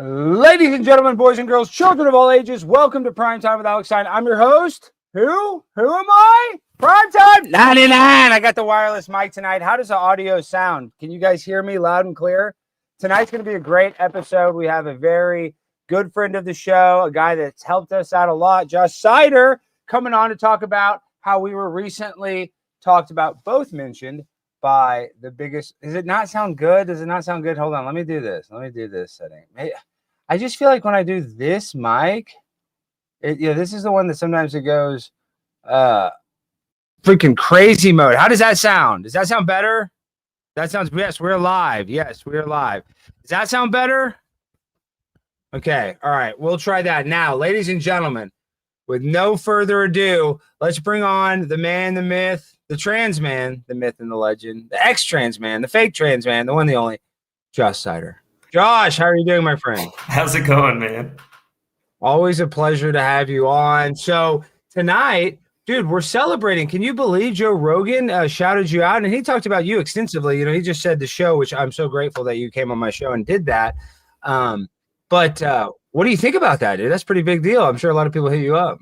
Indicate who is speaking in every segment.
Speaker 1: Ladies and gentlemen, boys and girls, children of all ages, welcome to Prime Time with Alex Stein. I'm your host. Who am I? Prime Time 99. I got the wireless mic tonight. How does the audio sound? Can you guys hear me loud and clear? Tonight's going to be a great episode. We have a very good friend of the show, a guy that's helped us out a lot, Josh Seiter, coming on to talk about how we were recently talked about, both mentioned by the biggest. Does it not sound good? Does it not sound good? Hold on. Let me do this. Let me do this setting. I just feel like when I do this mic, this is the one that sometimes it goes freaking crazy mode. How does that sound? Does that sound better? That sounds, yes, we're live. Yes, we're live. Does that sound better? Okay. All right. We'll try that now. Ladies and gentlemen, with no further ado, let's bring on the man, the myth, the trans man, the myth and the legend, the ex-trans man, the fake trans man, the one, the only, Josh Seiter. Josh, how are you doing, my friend?
Speaker 2: How's it going, man?
Speaker 1: Always a pleasure to have you on. So tonight, dude, we're celebrating. Can you believe Joe Rogan shouted you out? And he talked about you extensively. You know, he just said the show, which I'm so grateful that you came on my show and did that. But what do you think about that, dude? That's a pretty big deal. I'm sure a lot of people hit you up.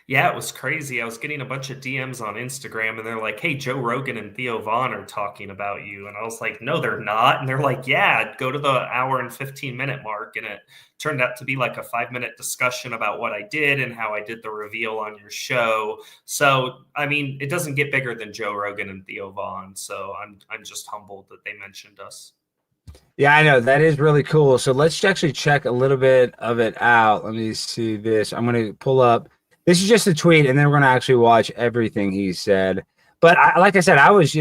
Speaker 2: Yeah, it was crazy. I was getting a bunch of DMs on Instagram, and they're like, hey, Joe Rogan and Theo Vaughn are talking about you. And I was like, no, they're not. And they're like, yeah, go to the hour and 15-minute mark. And it turned out to be like a 5-minute discussion about what I did and how I did the reveal on your show. So, I mean, it doesn't get bigger than Joe Rogan and Theo Vaughn. So I'm just humbled that they mentioned us.
Speaker 1: Yeah, I know. That is really cool. So let's actually check a little bit of it out. Let me see this. I'm going to pull up. This is just a tweet, and then we're going to actually watch everything he said. But like I said, I was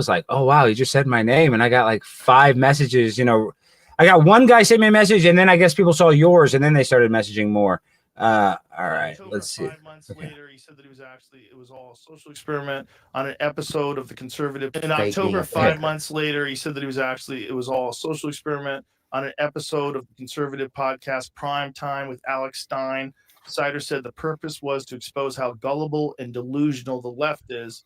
Speaker 1: like, oh, wow, he just said my name. And I got like 5 messages. You know, I got one guy send me a message, and then I guess people saw yours, and then they started messaging more. All right, let's see.
Speaker 3: 5 months later, he said that it was all a social experiment on an episode of the Conservative. In October, 5 months later, he said that it was all a social experiment on an episode of the Conservative podcast Prime Time with Alex Stein. Seiter said the purpose was to expose how gullible and delusional the left is.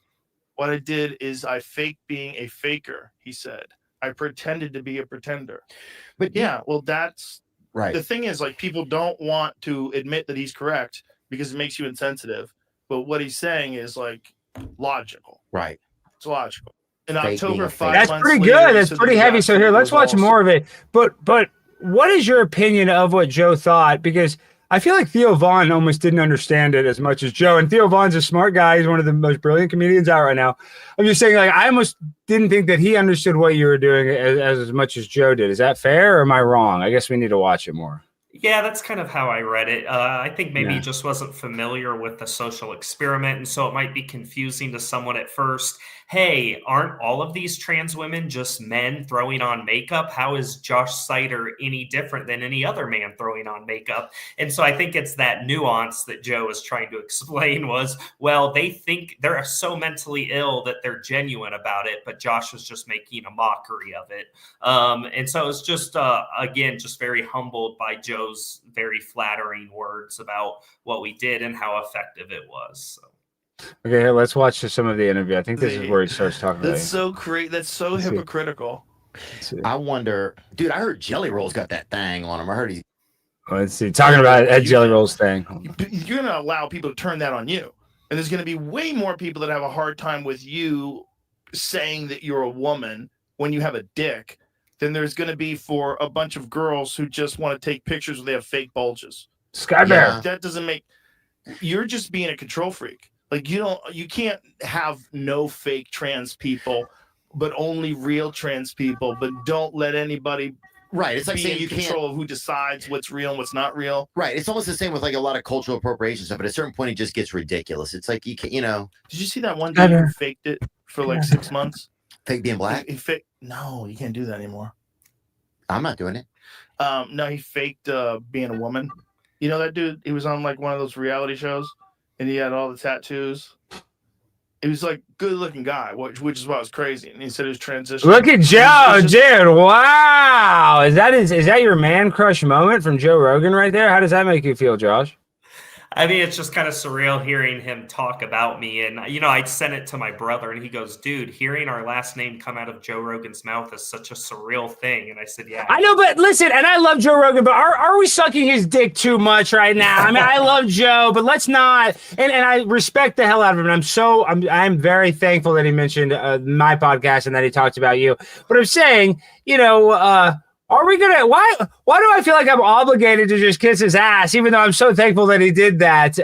Speaker 3: What I did is I faked being a faker, he said. I pretended to be a pretender. But yeah, well, that's right. The thing is, like, people don't want to admit that he's correct because it makes you insensitive. But what he's saying is, like, logical.
Speaker 4: Right.
Speaker 3: It's logical. In October, 5
Speaker 1: months
Speaker 3: That's
Speaker 1: pretty
Speaker 3: later,
Speaker 1: good. That's pretty heavy. So here, let's watch more of it. But what is your opinion of what Joe thought? Because I feel like Theo Vaughn almost didn't understand it as much as Joe. And Theo Vaughn's a smart guy. He's one of the most brilliant comedians out right now. I'm just saying, like, I almost didn't think that he understood what you were doing as much as Joe did. Is that fair, or am I wrong? I guess we need to watch it more.
Speaker 2: Yeah, that's kind of how I read it. I think maybe he just wasn't familiar with the social experiment, and so it might be confusing to someone at first. Hey, aren't all of these trans women just men throwing on makeup? How is Josh Seiter any different than any other man throwing on makeup? And so I think it's that nuance that Joe was trying to explain was, well, they think they're so mentally ill that they're genuine about it, but Josh was just making a mockery of it. And so it's just, again, just very humbled by Joe's very flattering words about what we did and how effective it was. So.
Speaker 1: Okay, here, let's watch some of the interview. I think this is where he starts talking about it.
Speaker 3: That's so great. That's so hypocritical.
Speaker 4: I wonder, dude, I heard Jelly Roll's got that thing on him. I heard
Speaker 1: let's see. Talking about Ed Jelly Roll's thing.
Speaker 3: You're going to allow people to turn that on you. And there's going to be way more people that have a hard time with you saying that you're a woman when you have a dick than there's going to be for a bunch of girls who just want to take pictures where they have fake bulges.
Speaker 1: Sky Bear.
Speaker 3: That doesn't make... You're just being a control freak. Like, you can't have no fake trans people, but only real trans people, but don't let anybody
Speaker 4: it's like
Speaker 3: be
Speaker 4: saying
Speaker 3: in
Speaker 4: you
Speaker 3: control of who decides what's real and what's not real.
Speaker 4: Right. It's almost the same with like a lot of cultural appropriation stuff. But at a certain point, it just gets ridiculous. It's like, you can't, Did
Speaker 3: you see that one dude who faked it for like 6 months?
Speaker 4: Fake being black?
Speaker 3: No, you can't do that anymore.
Speaker 4: I'm not doing it.
Speaker 3: No, he faked being a woman. You know that dude? He was on like one of those reality shows. And he had all the tattoos. He was like good-looking guy, which is why was crazy. And he said he was transitioning.
Speaker 1: Look at Joe, dude! Wow, is that your man crush moment from Joe Rogan right there? How does that make you feel, Josh?
Speaker 2: I mean, it's just kind of surreal hearing him talk about me. And, I sent it to my brother and he goes, dude, hearing our last name come out of Joe Rogan's mouth is such a surreal thing. And I said, yeah.
Speaker 1: I know, but listen, and I love Joe Rogan, but are we sucking his dick too much right now? I mean, I love Joe, but let's not. And I respect the hell out of him. And I'm very thankful that he mentioned my podcast and that he talked about you. But I'm saying, are we gonna? Why do I feel like I'm obligated to just kiss his ass, even though I'm so thankful that he did that?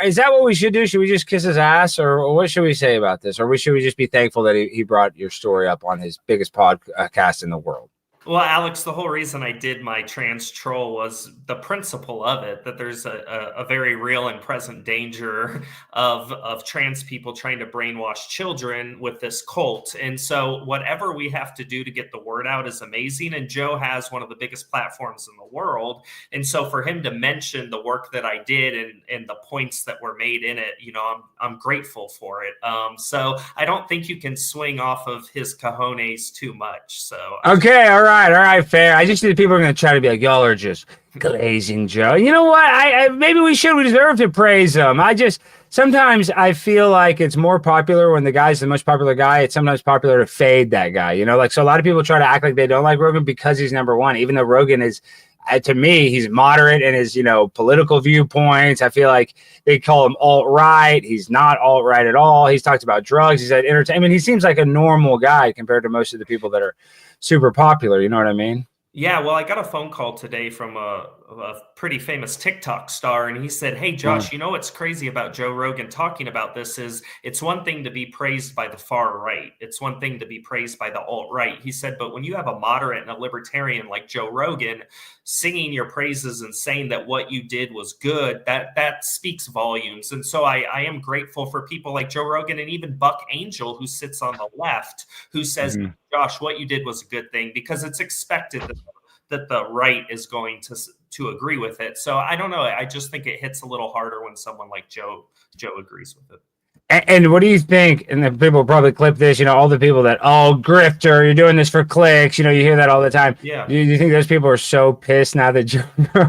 Speaker 1: Is that what we should do? Should we just kiss his ass, or what should we say about this? Or should we just be thankful that he brought your story up on his biggest podcast in the world?
Speaker 2: Well, Alex, the whole reason I did my trans troll was the principle of it, that there's a very real and present danger of trans people trying to brainwash children with this cult. And so whatever we have to do to get the word out is amazing. And Joe has one of the biggest platforms in the world. And so for him to mention the work that I did and the points that were made in it, I'm grateful for it. So I don't think you can swing off of his cojones too much. So
Speaker 1: okay, all right, fair. I just think people are going to try to be like, y'all are just glazing Joe. You know what? I maybe we deserve to praise him. Sometimes I feel like it's more popular when the guy's the most popular guy. It's sometimes popular to fade that guy. So a lot of people try to act like they don't like Rogan because he's number one, even though Rogan is, to me, he's moderate in his, political viewpoints. I feel like they call him alt-right. He's not alt-right at all. He's talked about drugs. He's at entertainment. He seems like a normal guy compared to most of the people that are super popular. You know what I mean?
Speaker 2: Yeah, well, I got a phone call today from a pretty famous TikTok star, and he said, hey, Josh, what's crazy about Joe Rogan talking about this is it's one thing to be praised by the far right. It's one thing to be praised by the alt-right. He said, but when you have a moderate and a libertarian like Joe Rogan singing your praises and saying that what you did was good, that speaks volumes. And so I am grateful for people like Joe Rogan and even Buck Angel, who sits on the left, who says, Josh, what you did was a good thing, because it's expected that the right is going to agree with it. So I don't know. I just think it hits a little harder when someone like Joe agrees with it.
Speaker 1: And what do you think? And the people will probably clip this, all the people that, grifter, you're doing this for clicks. You hear that all the time. Yeah. Do you think those people are so pissed now that Joe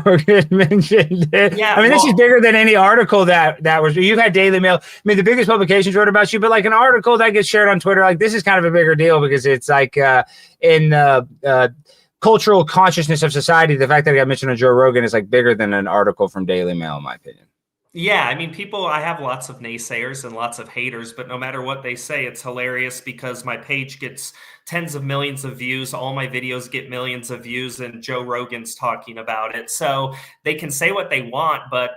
Speaker 1: Rogan mentioned it? Yeah. I mean, this is bigger than any article that was, you've had Daily Mail. I mean, the biggest publications wrote about you, but like an article that gets shared on Twitter, like this is kind of a bigger deal because it's like in cultural consciousness of society, the fact that I got mentioned on Joe Rogan is like bigger than an article from Daily Mail, in my opinion.
Speaker 2: Yeah, I mean, I have lots of naysayers and lots of haters, but no matter what they say, it's hilarious because my page gets tens of millions of views. All my videos get millions of views, and Joe Rogan's talking about it. So they can say what they want, but,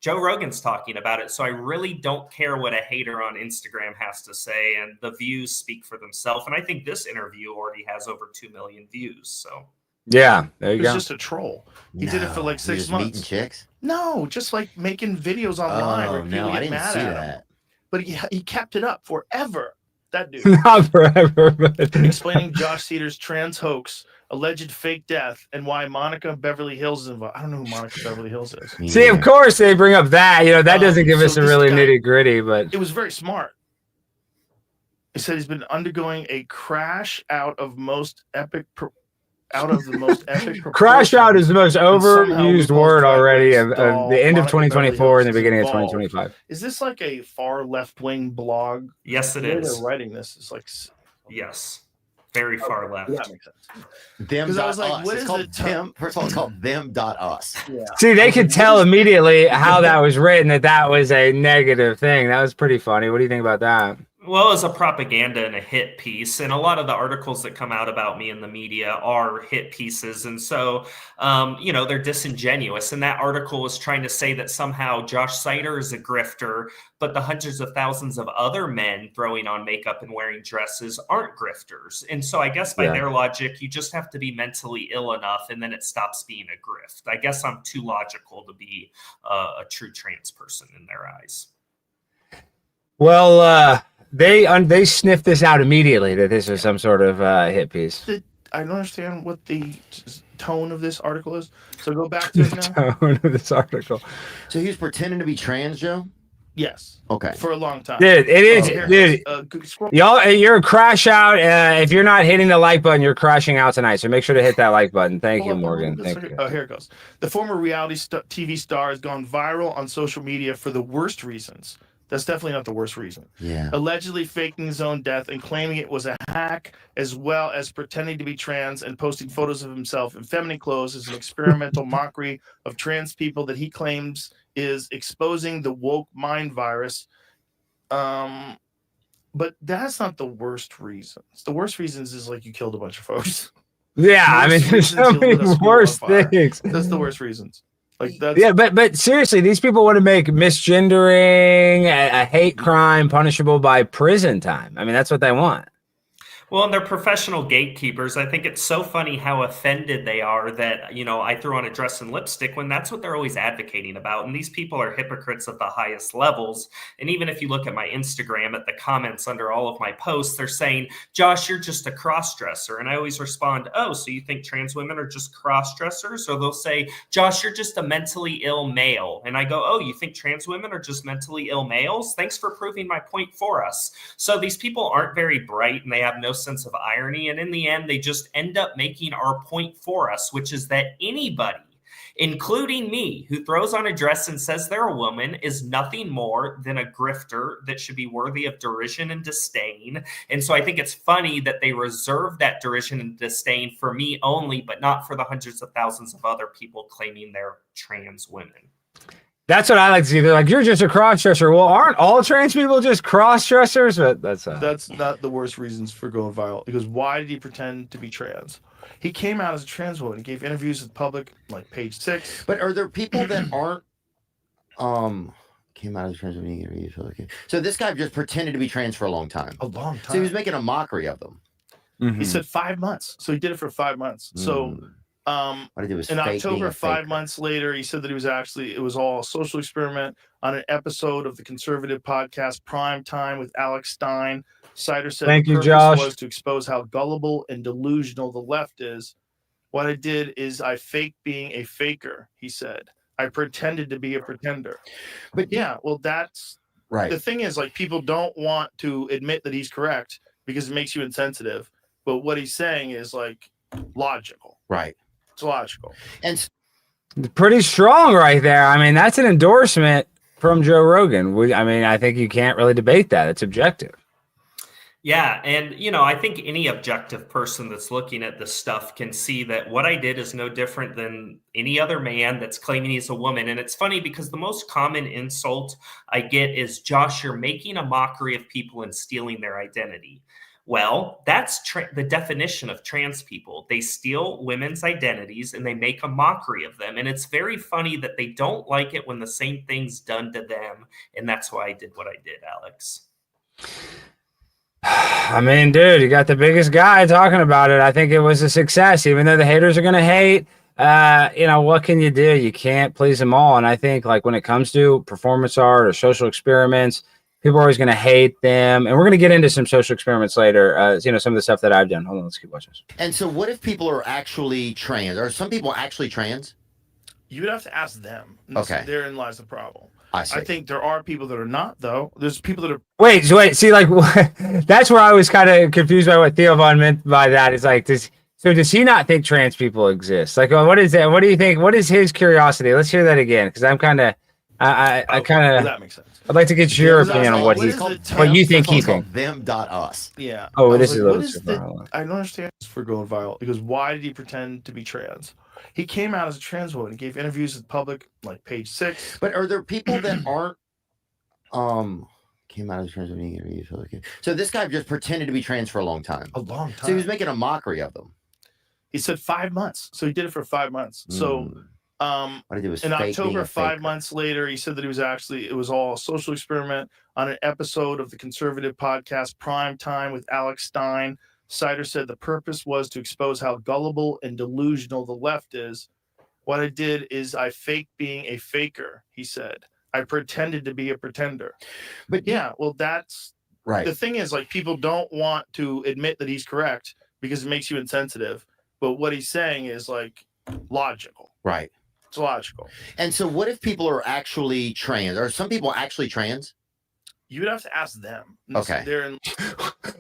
Speaker 2: Joe Rogan's talking about it. So I really don't care what a hater on Instagram has to say, and the views speak for themselves. And I think this interview already has over 2 million views, so...
Speaker 1: Yeah, there you go.
Speaker 3: It's just a troll. He did it for like 6 months.
Speaker 4: Meeting chicks?
Speaker 3: No, just like making videos online.
Speaker 4: Oh, no, I didn't see that.
Speaker 3: But he kept it up forever. That dude.
Speaker 1: Not forever, but
Speaker 3: explaining Josh Seiter's trans hoax, alleged fake death, and why Monica Beverly Hills is involved. I don't know who Monica Beverly Hills is.
Speaker 1: See, of course they bring up that. That doesn't give us a really nitty gritty, but
Speaker 3: it was very smart. He said he's been undergoing a crash out of the most epic
Speaker 1: crash out is the most overused word already of the end of 2024 and the beginning of 2025.
Speaker 3: Is this like a far left-wing blog?
Speaker 2: Yes, it is.
Speaker 3: They're writing this. It's like,
Speaker 2: yes, very far left.
Speaker 3: That makes sense.
Speaker 4: Them. I was like, what is it? First of all, it's called them.us.
Speaker 3: Yeah.
Speaker 1: See, they could tell immediately how that was written, that was a negative thing. That was pretty funny. What do you think about that?
Speaker 2: Well, it's a propaganda and a hit piece, and a lot of the articles that come out about me in the media are hit pieces, and so, they're disingenuous. And that article was trying to say that somehow Josh Seiter is a grifter, but the hundreds of thousands of other men throwing on makeup and wearing dresses aren't grifters. And so I guess by their logic, you just have to be mentally ill enough, and then it stops being a grift. I guess I'm too logical to be a true trans person in their eyes.
Speaker 1: Well, They sniffed this out immediately that this was some sort of hit piece.
Speaker 3: I don't understand what the tone of this article is. So go back to it now.
Speaker 1: Tone of this article.
Speaker 4: So he was pretending to be trans, Joe?
Speaker 3: Yes.
Speaker 4: Okay.
Speaker 3: For a long time.
Speaker 1: Dude, it is, y'all. You're a crash out. If you're not hitting the like button, you're crashing out tonight. So make sure to hit that like button. Thank you, Morgan. Thank you.
Speaker 3: Oh, here it goes. The former reality TV star has gone viral on social media for the worst reasons. That's definitely not the worst reason.
Speaker 4: Yeah.
Speaker 3: Allegedly faking his own death and claiming it was a hack, as well as pretending to be trans and posting photos of himself in feminine clothes as an experimental mockery of trans people that he claims is exposing the woke mind virus. But that's not the worst reasons. The worst reasons is like you killed a bunch of folks.
Speaker 1: Yeah, I mean, there's so many worse things.
Speaker 3: That's the worst reasons. Like that's
Speaker 1: yeah, but seriously, these people want to make misgendering a hate crime punishable by prison time. I mean, that's what they want.
Speaker 2: Well, and they're professional gatekeepers. I think it's so funny how offended they are that, you know, I threw on a dress and lipstick when that's what they're always advocating about. And these people are hypocrites at the highest levels. And even if you look at my Instagram, at the comments under all of my posts, they're saying, Josh, you're just a cross-dresser. And I always respond, oh, so you think trans women are just cross-dressers? Or they'll say, Josh, you're just a mentally ill male. And I go, oh, you think trans women are just mentally ill males? Thanks for proving my point for us. So these people aren't very bright and they have no sense of irony, and in the end they just end up making our point for us, which is that anybody, including me, who throws on a dress and says they're a woman is nothing more than a grifter that should be worthy of derision and disdain. And so I think it's funny that they reserve that derision and disdain for me only, but not for the hundreds of thousands of other people claiming they're trans women.
Speaker 1: That's what I like to see. They're like, you're just a cross-dresser. Well, aren't all trans people just cross-dressers? But that's
Speaker 3: not the worst reasons for going viral. Because why did he pretend to be trans? He came out as a trans woman. He gave interviews with the public, like Page 6.
Speaker 4: But are there people that aren't came out as trans woman? So this guy just pretended to be trans for a long time.
Speaker 3: A long time.
Speaker 4: So he was making a mockery of them.
Speaker 1: Mm-hmm.
Speaker 3: He said 5 months. So he did it for 5 months. So
Speaker 4: what I did was
Speaker 3: in
Speaker 4: fake
Speaker 3: October,
Speaker 4: being a
Speaker 3: 5
Speaker 4: faker.
Speaker 3: months later, he said that it was all a social experiment on an episode of the conservative podcast Prime Time with Alex Stein. Seiter said
Speaker 1: Thank
Speaker 3: the
Speaker 1: you,
Speaker 3: purpose
Speaker 1: Josh.
Speaker 3: was to expose how gullible and delusional the left is. What I did is I faked being a faker, he said. I pretended to be a pretender. But yeah, well, that's
Speaker 4: right.
Speaker 3: The thing is, like, people don't want to admit that he's correct because it makes you insensitive. But what he's saying is like logical.
Speaker 4: Right.
Speaker 3: It's logical.
Speaker 4: And
Speaker 1: pretty strong right there. I mean, that's an endorsement from Joe Rogan. I think you can't really debate that. It's objective.
Speaker 2: Yeah. And, you know, I think any objective person that's looking at this stuff can see that what I did is no different than any other man that's claiming he's a woman. And it's funny because the most common insult I get is, Josh, you're making a mockery of people and stealing their identity. Well, that's the definition of trans people. They steal women's identities and they make a mockery of them. And it's very funny that they don't like it when the same thing's done to them. And that's why I did what I did, Alex.
Speaker 1: I mean, dude, you got the biggest guy talking about it. I think it was a success, even though the haters are going to hate. You know, what can you do? You can't please them all. And I think, like, when it comes to performance art or social experiments, people are always going to hate them. And we're going to get into some social experiments later. You know, some of the stuff that I've done. Hold on, let's keep watching this.
Speaker 4: And so what if people are actually trans? Are some people actually trans?
Speaker 3: You would have to ask them.
Speaker 4: Okay.
Speaker 3: Therein lies the problem.
Speaker 4: I see.
Speaker 3: I think there are people that are not, though. There's people that are.
Speaker 1: Wait. See, like, that's where I was kind of confused by what Theo Von meant by that. It's like, does he not think trans people exist? Like, what is that? What do you think? What is his curiosity? Let's hear that again. Because I'm kind of,
Speaker 3: that makes sense.
Speaker 1: I'd like to get your opinion on what you think he thinks.
Speaker 4: Them.us.
Speaker 3: Yeah.
Speaker 1: Oh, this is a
Speaker 3: what
Speaker 1: little
Speaker 3: is
Speaker 1: super.
Speaker 3: I don't understand this for going viral. Because why did he pretend to be trans? He came out as a trans woman. He gave interviews with the public, like Page 6.
Speaker 4: But are there people that aren't came out as trans woman? So this guy just pretended to be trans for a long time.
Speaker 3: A long time.
Speaker 4: So he was making a mockery of them.
Speaker 3: He said 5 months. So he did it for 5 months. So
Speaker 4: what I did was
Speaker 3: in
Speaker 4: fake being
Speaker 3: October,
Speaker 4: a
Speaker 3: 5
Speaker 4: faker.
Speaker 3: months later, he said that it was all a social experiment on an episode of the conservative podcast Prime Time with Alex Stein. Seiter said the purpose was to expose how gullible and delusional the left is. What I did is I faked being a faker, he said. I pretended to be a pretender. But yeah, well, that's
Speaker 4: right.
Speaker 3: The thing is, like, people don't want to admit that he's correct because it makes you insensitive. But what he's saying is like logical.
Speaker 4: Right.
Speaker 3: It's logical.
Speaker 4: And so what if people are actually trans? Are some people actually trans?
Speaker 3: You would have to ask them.
Speaker 4: Okay.
Speaker 3: They're in.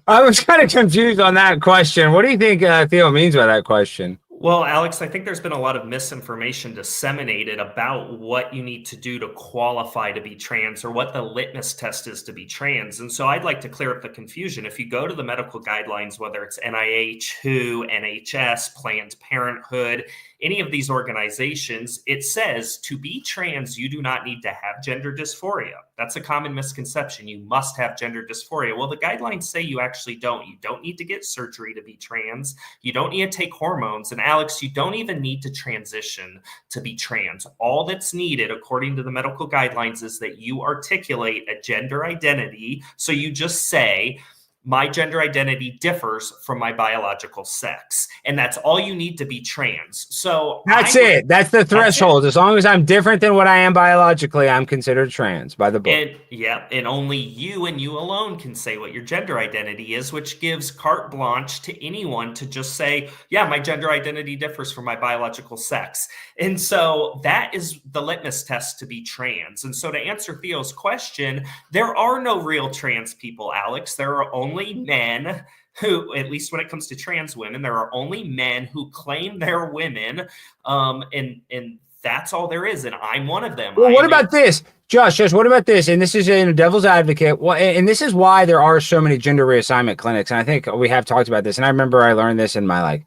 Speaker 1: I was kind of confused on that question. What do you think Theo means by that question?
Speaker 2: Well, Alex, I think there's been a lot of misinformation disseminated about what you need to do to qualify to be trans or what the litmus test is to be trans. And so I'd like to clear up the confusion. If you go to the medical guidelines, whether it's NIH, WHO, NHS, Planned Parenthood, any of these organizations, it says to be trans, you do not need to have gender dysphoria. That's a common misconception. You must have gender dysphoria. Well, the guidelines say you actually don't. You don't need to get surgery to be trans. You don't need to take hormones. And Alex, you don't even need to transition to be trans. All that's needed, according to the medical guidelines, is that you articulate a gender identity. So you just say, my gender identity differs from my biological sex. And that's all you need to be trans. So
Speaker 1: that's it. That's the threshold. As long as I'm different than what I am biologically, I'm considered trans by the book.
Speaker 2: And only you and you alone can say what your gender identity is, which gives carte blanche to anyone to just say, yeah, my gender identity differs from my biological sex. And so that is the litmus test to be trans. And so to answer Theo's question, there are no real trans people, Alex. There are only men who, at least when it comes to trans women, there are only men who claim they're women, and that's all there is. And I'm one of them.
Speaker 1: Well, what about this, Josh? What about this? And this is in a devil's advocate. Well, and this is why there are so many gender reassignment clinics. And I think we have talked about this. And I remember I learned this in my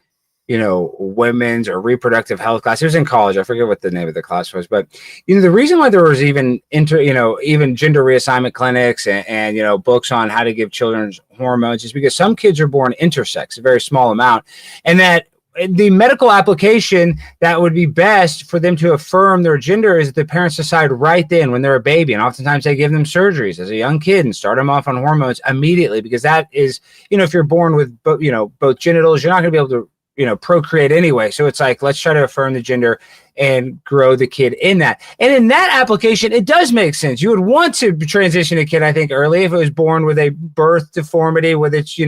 Speaker 1: women's or reproductive health class. It was in college. I forget what the name of the class was, but the reason why there was even even gender reassignment clinics and books on how to give children hormones is because some kids are born intersex, a very small amount, and that the medical application that would be best for them to affirm their gender is that the parents decide right then when they're a baby. And oftentimes they give them surgeries as a young kid and start them off on hormones immediately, because that is, if you're born with both genitals, you're not going to be able to procreate anyway. So it's like, let's try to affirm the gender and grow the kid in that. And in that application, it does make sense. You would want to transition a kid, I think, early if it was born with a birth deformity with its,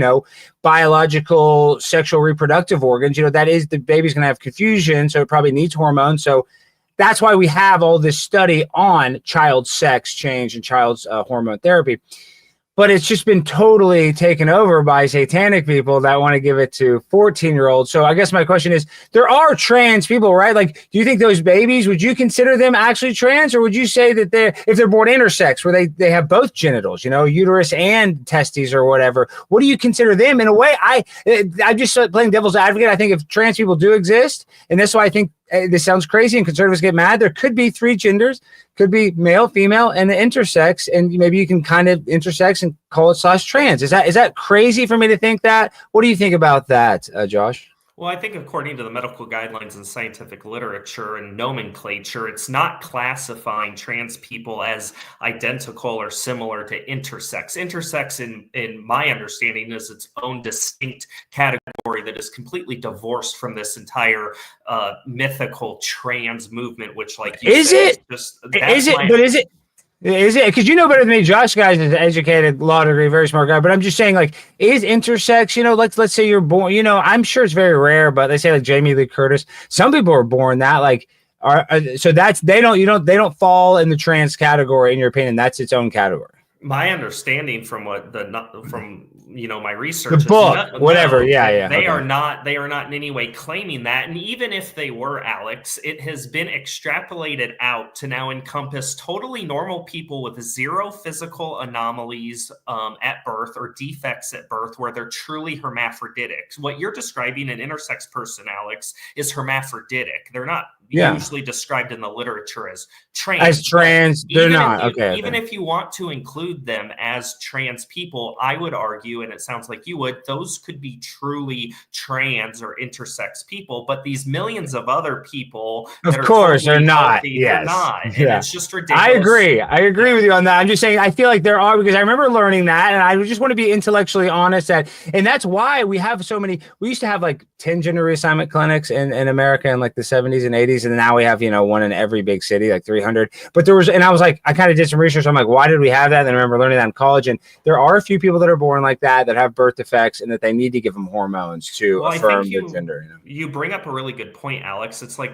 Speaker 1: biological sexual reproductive organs. That is, the baby's going to have confusion. So it probably needs hormones. So that's why we have all this study on child sex change and child's hormone therapy. But it's just been totally taken over by satanic people that want to give it to 14-year-olds. So I guess my question is, there are trans people, right? Like, do you think those babies, would you consider them actually trans? Or would you say that if they're born intersex, where they have both genitals, uterus and testes or whatever, what do you consider them? In a way, I'm just playing devil's advocate. I think if trans people do exist, and that's why I think this sounds crazy and conservatives get mad, there could be 3 genders, could be male, female, and the intersex, and maybe you can kind of intersex and call it /trans. Is that crazy for me to think that? What do you think about that, Josh?
Speaker 2: Well, I think according to the medical guidelines and scientific literature and nomenclature, it's not classifying trans people as identical or similar to intersex. Intersex, in my understanding, is its own distinct category that is completely divorced from this entire mythical trans movement, which, like you said, is it?
Speaker 1: Because you know better than me. Josh, guys, is an educated, law degree, very smart guy. But I'm just saying, like, is intersex? Let's say you're born. I'm sure it's very rare, but they say like Jamie Lee Curtis. Some people are born that so that's they don't fall in the trans category. In your opinion, that's its own category.
Speaker 2: My understanding from my research,
Speaker 1: the book, whatever,
Speaker 2: they are not in any way claiming that. And even if they were, Alex, it has been extrapolated out to now encompass totally normal people with 0 physical anomalies at birth or defects at birth, where they're truly hermaphroditic. What you're describing, an intersex person, Alex, is hermaphroditic. They're not usually described in the literature as trans.
Speaker 1: They're not.
Speaker 2: Even if you want to include them as trans people, I would argue, and it sounds like you would, those could be truly trans or intersex people. But these millions of other people,
Speaker 1: of course, are not.
Speaker 2: Healthy, they're not. And it's just ridiculous.
Speaker 1: I agree with you on that. I'm just saying, I feel like there are, because I remember learning that, and I just want to be intellectually honest and that's why we have so many. We used to have like 10 gender reassignment clinics in America in like the 70s and 80s. cities, and now we have, one in every big city, like 300. But and I was like, I kind of did some research. I'm like, why did we have that? And I remember learning that in college. And there are a few people that are born like that have birth defects, and that they need to give them hormones to affirm their gender.
Speaker 2: You bring up a really good point, Alex. It's like,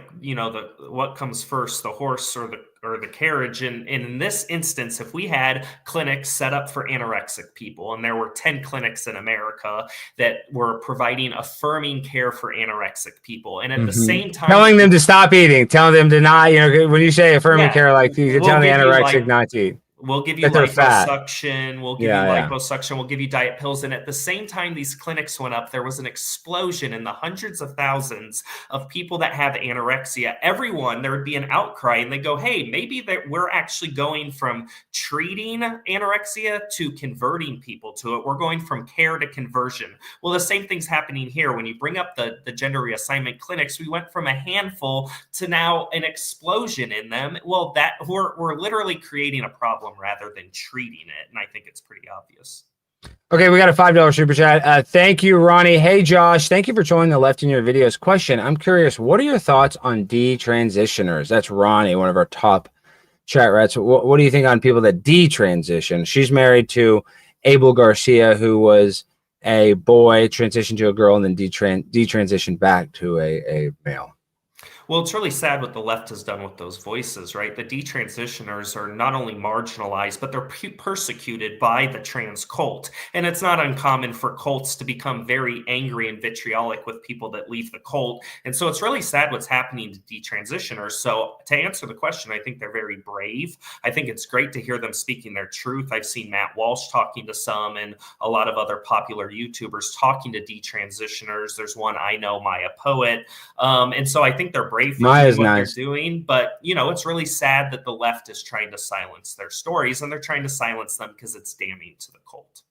Speaker 2: what comes first, the horse or the carriage. And in this instance, if we had clinics set up for anorexic people, and there were 10 clinics in America that were providing affirming care for anorexic people, and at the same time
Speaker 1: telling them to stop eating, telling them to not, when you say affirming care, like you're telling the anorexic not to eat.
Speaker 2: We'll give you liposuction. We'll give you liposuction. We'll give you diet pills. And at the same time these clinics went up, there was an explosion in the hundreds of thousands of people that have anorexia. There would be an outcry, and they go, hey, maybe that we're actually going from treating anorexia to converting people to it. We're going from care to conversion. Well, the same thing's happening here. When you bring up the gender reassignment clinics, we went from a handful to now an explosion in them. Well, that we're literally creating a problem rather than treating it. And I think it's pretty obvious.
Speaker 1: Okay, we got a $5 super chat. Thank you, Ronnie. Hey, Josh, thank you for joining the Left in Your Videos. Question, I'm curious, what are your thoughts on detransitioners? That's Ronnie, one of our top chat rats. What do you think on people that detransition? She's married to Abel Garcia, who was a boy, transitioned to a girl, and then detransitioned back to a male.
Speaker 2: Well, it's really sad what the left has done with those voices, right? The detransitioners are not only marginalized, but they're persecuted by the trans cult. And it's not uncommon for cults to become very angry and vitriolic with people that leave the cult. And so it's really sad what's happening to detransitioners. So to answer the question, I think they're very brave. I think it's great to hear them speaking their truth. I've seen Matt Walsh talking to some, and a lot of other popular YouTubers talking to detransitioners. There's one I know, Maya Poet. And so I think they're brave for doing what they're doing, but it's really sad that the left is trying to silence their stories, and they're trying to silence them because it's damning to the cult.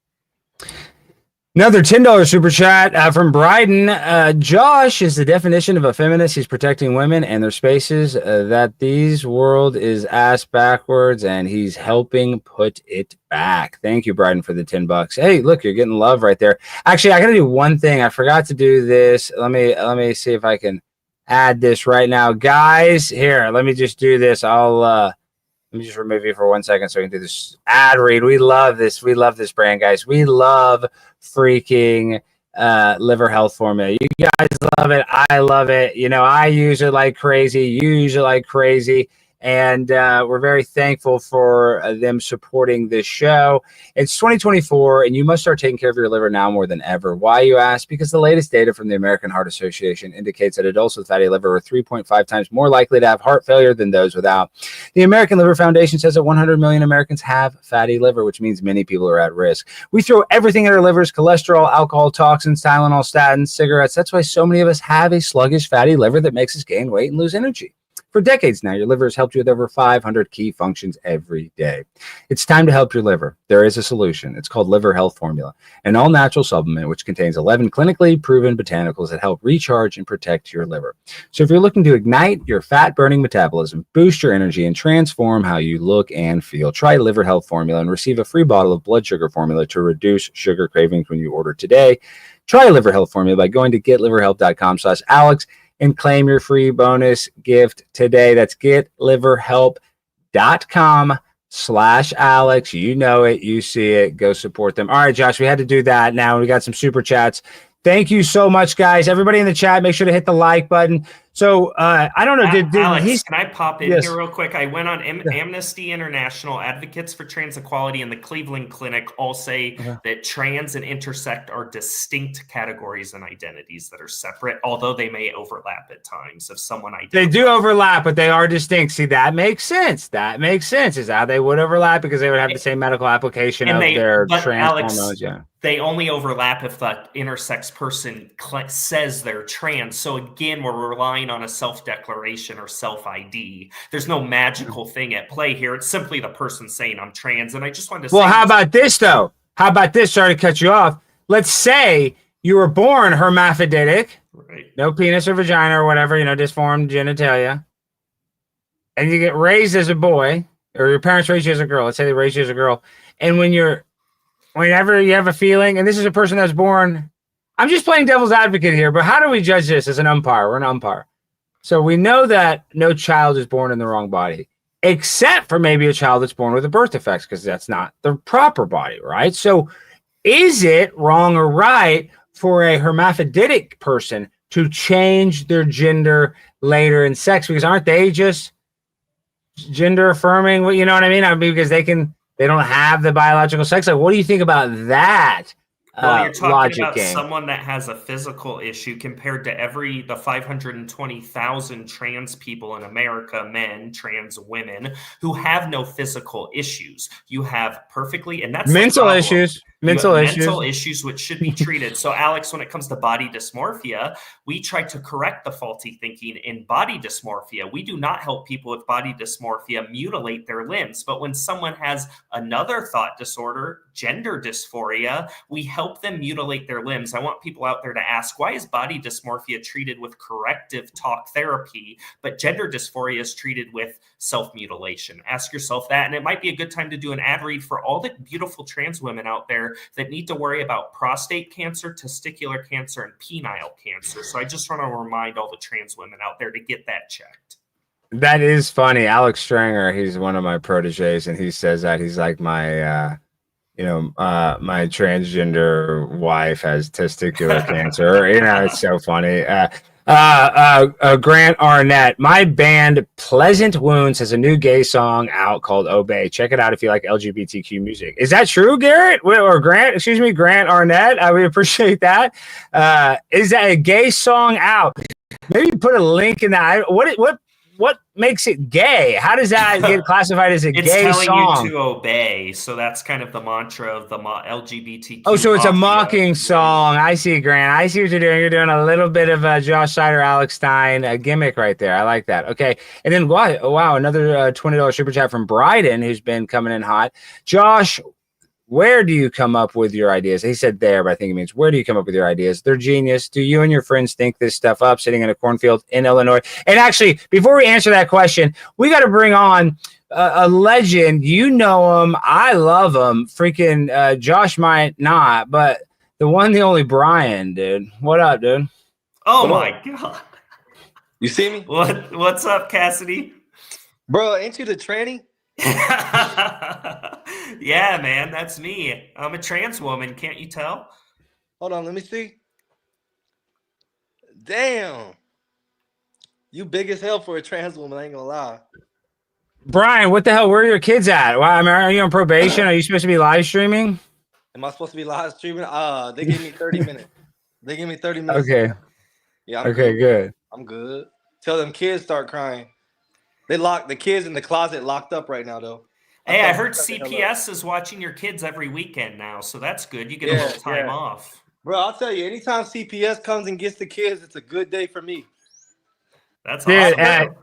Speaker 1: Another $10 super chat from Bryden. Josh is the definition of a feminist. He's protecting women and their spaces. That these world is ass backwards, and he's helping put it back. Thank you, Bryden, for the $10. Hey, look, you're getting love right there. Actually, I got to do one thing. I forgot to do this. Let me see if I can add this right now, guys. Here, let me just do this. Let me just remove you for 1 second so we can do this ad read. We love this. We love this brand, guys. We love freaking liver health formula. You guys love it. I love it. I use it like crazy. You use it like crazy. And we're very thankful for them supporting this show. It's 2024, and you must start taking care of your liver now more than ever. Why, you ask? Because the latest data from the American Heart Association indicates that adults with fatty liver are 3.5 times more likely to have heart failure than those without. The American Liver Foundation says that 100 million Americans have fatty liver, which means many people are at risk. We throw everything at our livers: cholesterol, alcohol, toxins, Tylenol, statins, cigarettes. That's why so many of us have a sluggish fatty liver that makes us gain weight and lose energy. For decades now, your liver has helped you with over 500 key functions every day. It's time to help your liver. There is a solution. It's called Liver Health Formula, an all-natural supplement which contains 11 clinically proven botanicals that help recharge and protect your liver. So if you're looking to ignite your fat-burning metabolism, boost your energy, and transform how you look and feel, try Liver Health Formula and receive a free bottle of blood sugar formula to reduce sugar cravings when you order today. Try Liver Health Formula by going to getliverhelp.com/Alex and claim your free bonus gift today. That's getliverhelp.com/Alex. You know it. You see it. Go support them. All right, Josh, we had to do that. Now we got some super chats. Thank you so much, guys. Everybody in the chat, make sure to hit the like button. So I don't know.
Speaker 2: Alex, can I pop in here real quick? I went on Amnesty International, Advocates for Trans Equality, and the Cleveland Clinic all say that trans and intersect are distinct categories and identities that are separate, although they may overlap at times. If someone
Speaker 1: they do overlap, but they are distinct. See, that makes sense. That makes sense. Is how they would overlap, because they would have the same medical application of their trans hormones. Yeah.
Speaker 2: They only overlap if the intersex person says they're trans. So again, we're relying on a self-declaration or self-ID. There's no magical thing at play here. It's simply the person saying I'm trans. And I just wanted to say,
Speaker 1: well, how about this though? How about this? Sorry to cut you off. Let's say you were born hermaphroditic, right? No penis or vagina or whatever, disformed genitalia, and you get raised as a boy, or your parents raised you as a girl. Let's say they raised you as a girl, and whenever you have a feeling, and this is a person that's born, I'm just playing devil's advocate here, but how do we judge this as an umpire? We're an umpire. So we know that no child is born in the wrong body, except for maybe a child that's born with a birth defects, because that's not the proper body, right? So is it wrong or right for a hermaphroditic person to change their gender later in sex? Because aren't they just gender affirming? You know what I mean? Because they don't have the biological sex. Like, what do you think about that?
Speaker 2: Well, you're talking about
Speaker 1: game?
Speaker 2: Someone that has a physical issue compared to the 520,000 trans people in America, men, trans women, who have no physical issues. You have perfectly, and that's
Speaker 1: mental issues. Mental
Speaker 2: issues which should be treated. So, Alex, when it comes to body dysmorphia, we try to correct the faulty thinking in body dysmorphia. We do not help people with body dysmorphia mutilate their limbs. But when someone has another thought disorder, gender dysphoria, we help them mutilate their limbs. I want people out there to ask, why is body dysmorphia treated with corrective talk therapy, but gender dysphoria is treated with self-mutilation? Ask yourself that. And it might be a good time to do an ad read for all the beautiful trans women out there that need to worry about prostate cancer, testicular cancer, and penile cancer. So I just want to remind all the trans women out there to get that checked.
Speaker 1: That is funny. Alex Stranger, he's one of my proteges, and he says that he's like my my transgender wife has testicular cancer. It's so funny. Grant Arnett, my band Pleasant Wounds has a new gay song out called Obey. Check it out if you like LGBTQ music. Is that true, Garrett? Or Grant? Excuse me, Grant Arnett. We appreciate that. Is that a gay song out? Maybe put a link in that. What makes it gay? How does that get classified as a gay song?
Speaker 2: It's telling you to obey. So that's kind of the mantra of the LGBTQ.
Speaker 1: Oh, so it's a mocking song. I see, Grant. I see what you're doing. You're doing a little bit of a Josh Seiter, Alex Stein gimmick right there. I like that. Okay. And then, wow, another $20 super chat from Bryden, who's been coming in hot. Josh, where do you come up with your ideas? He said there, but I think it means where do you come up with your ideas? They're genius. Do you and your friends think this stuff up sitting in a cornfield in Illinois? And actually, before we answer that question, we got to bring on a legend. You know him. I love him. Freaking Josh might not, but the one, the only Brian, dude. What up, dude?
Speaker 2: Oh, my God.
Speaker 5: You see me?
Speaker 2: What's up, Cassidy?
Speaker 5: Bro, ain't you the tranny?
Speaker 2: Yeah, man, that's me. I'm a trans woman. Can't you tell?
Speaker 5: Hold on, let me see. Damn. You big as hell for a trans woman, I ain't gonna lie.
Speaker 1: Brian, what the hell? Where are your kids at? Are you on probation? Are you supposed to be live streaming?
Speaker 5: Am I supposed to be live streaming? They gave me 30 minutes. They gave me 30 minutes.
Speaker 1: Okay.
Speaker 5: Yeah.
Speaker 1: Okay, good.
Speaker 5: I'm good. Tell them kids start crying. They locked the kids in the closet, locked up right now, though.
Speaker 2: Hey, I heard CPS is watching your kids every weekend now, so that's good. You get a little time off.
Speaker 5: Bro, I'll tell you, anytime CPS comes and gets the kids, it's a good day for me.
Speaker 2: That's awesome.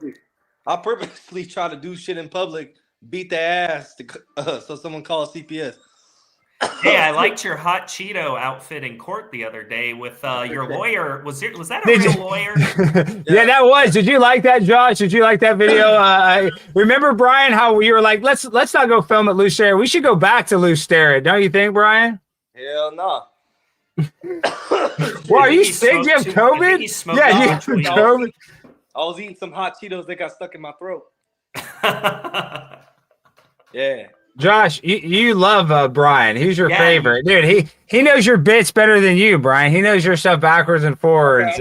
Speaker 5: I purposely try to do shit in public, beat their ass so someone calls CPS.
Speaker 2: Hey, I liked your hot Cheeto outfit in court the other day with your lawyer. Was that a real lawyer?
Speaker 1: Yeah, that was. Did you like that, Josh? Did you like that video? Remember, Brian, how you were like, let's not go film at Loose Sterrett. We should go back to Loose Sterrett. Don't you think, Brian?
Speaker 5: Hell no.
Speaker 1: Well, are you sick? Do you have COVID? Yeah, you have COVID.
Speaker 5: I was eating some hot Cheetos that got stuck in my throat. Yeah.
Speaker 1: Josh, you love Brian. He's your favorite. Dude, he knows your bits better than you, Brian. He knows your stuff backwards and forwards.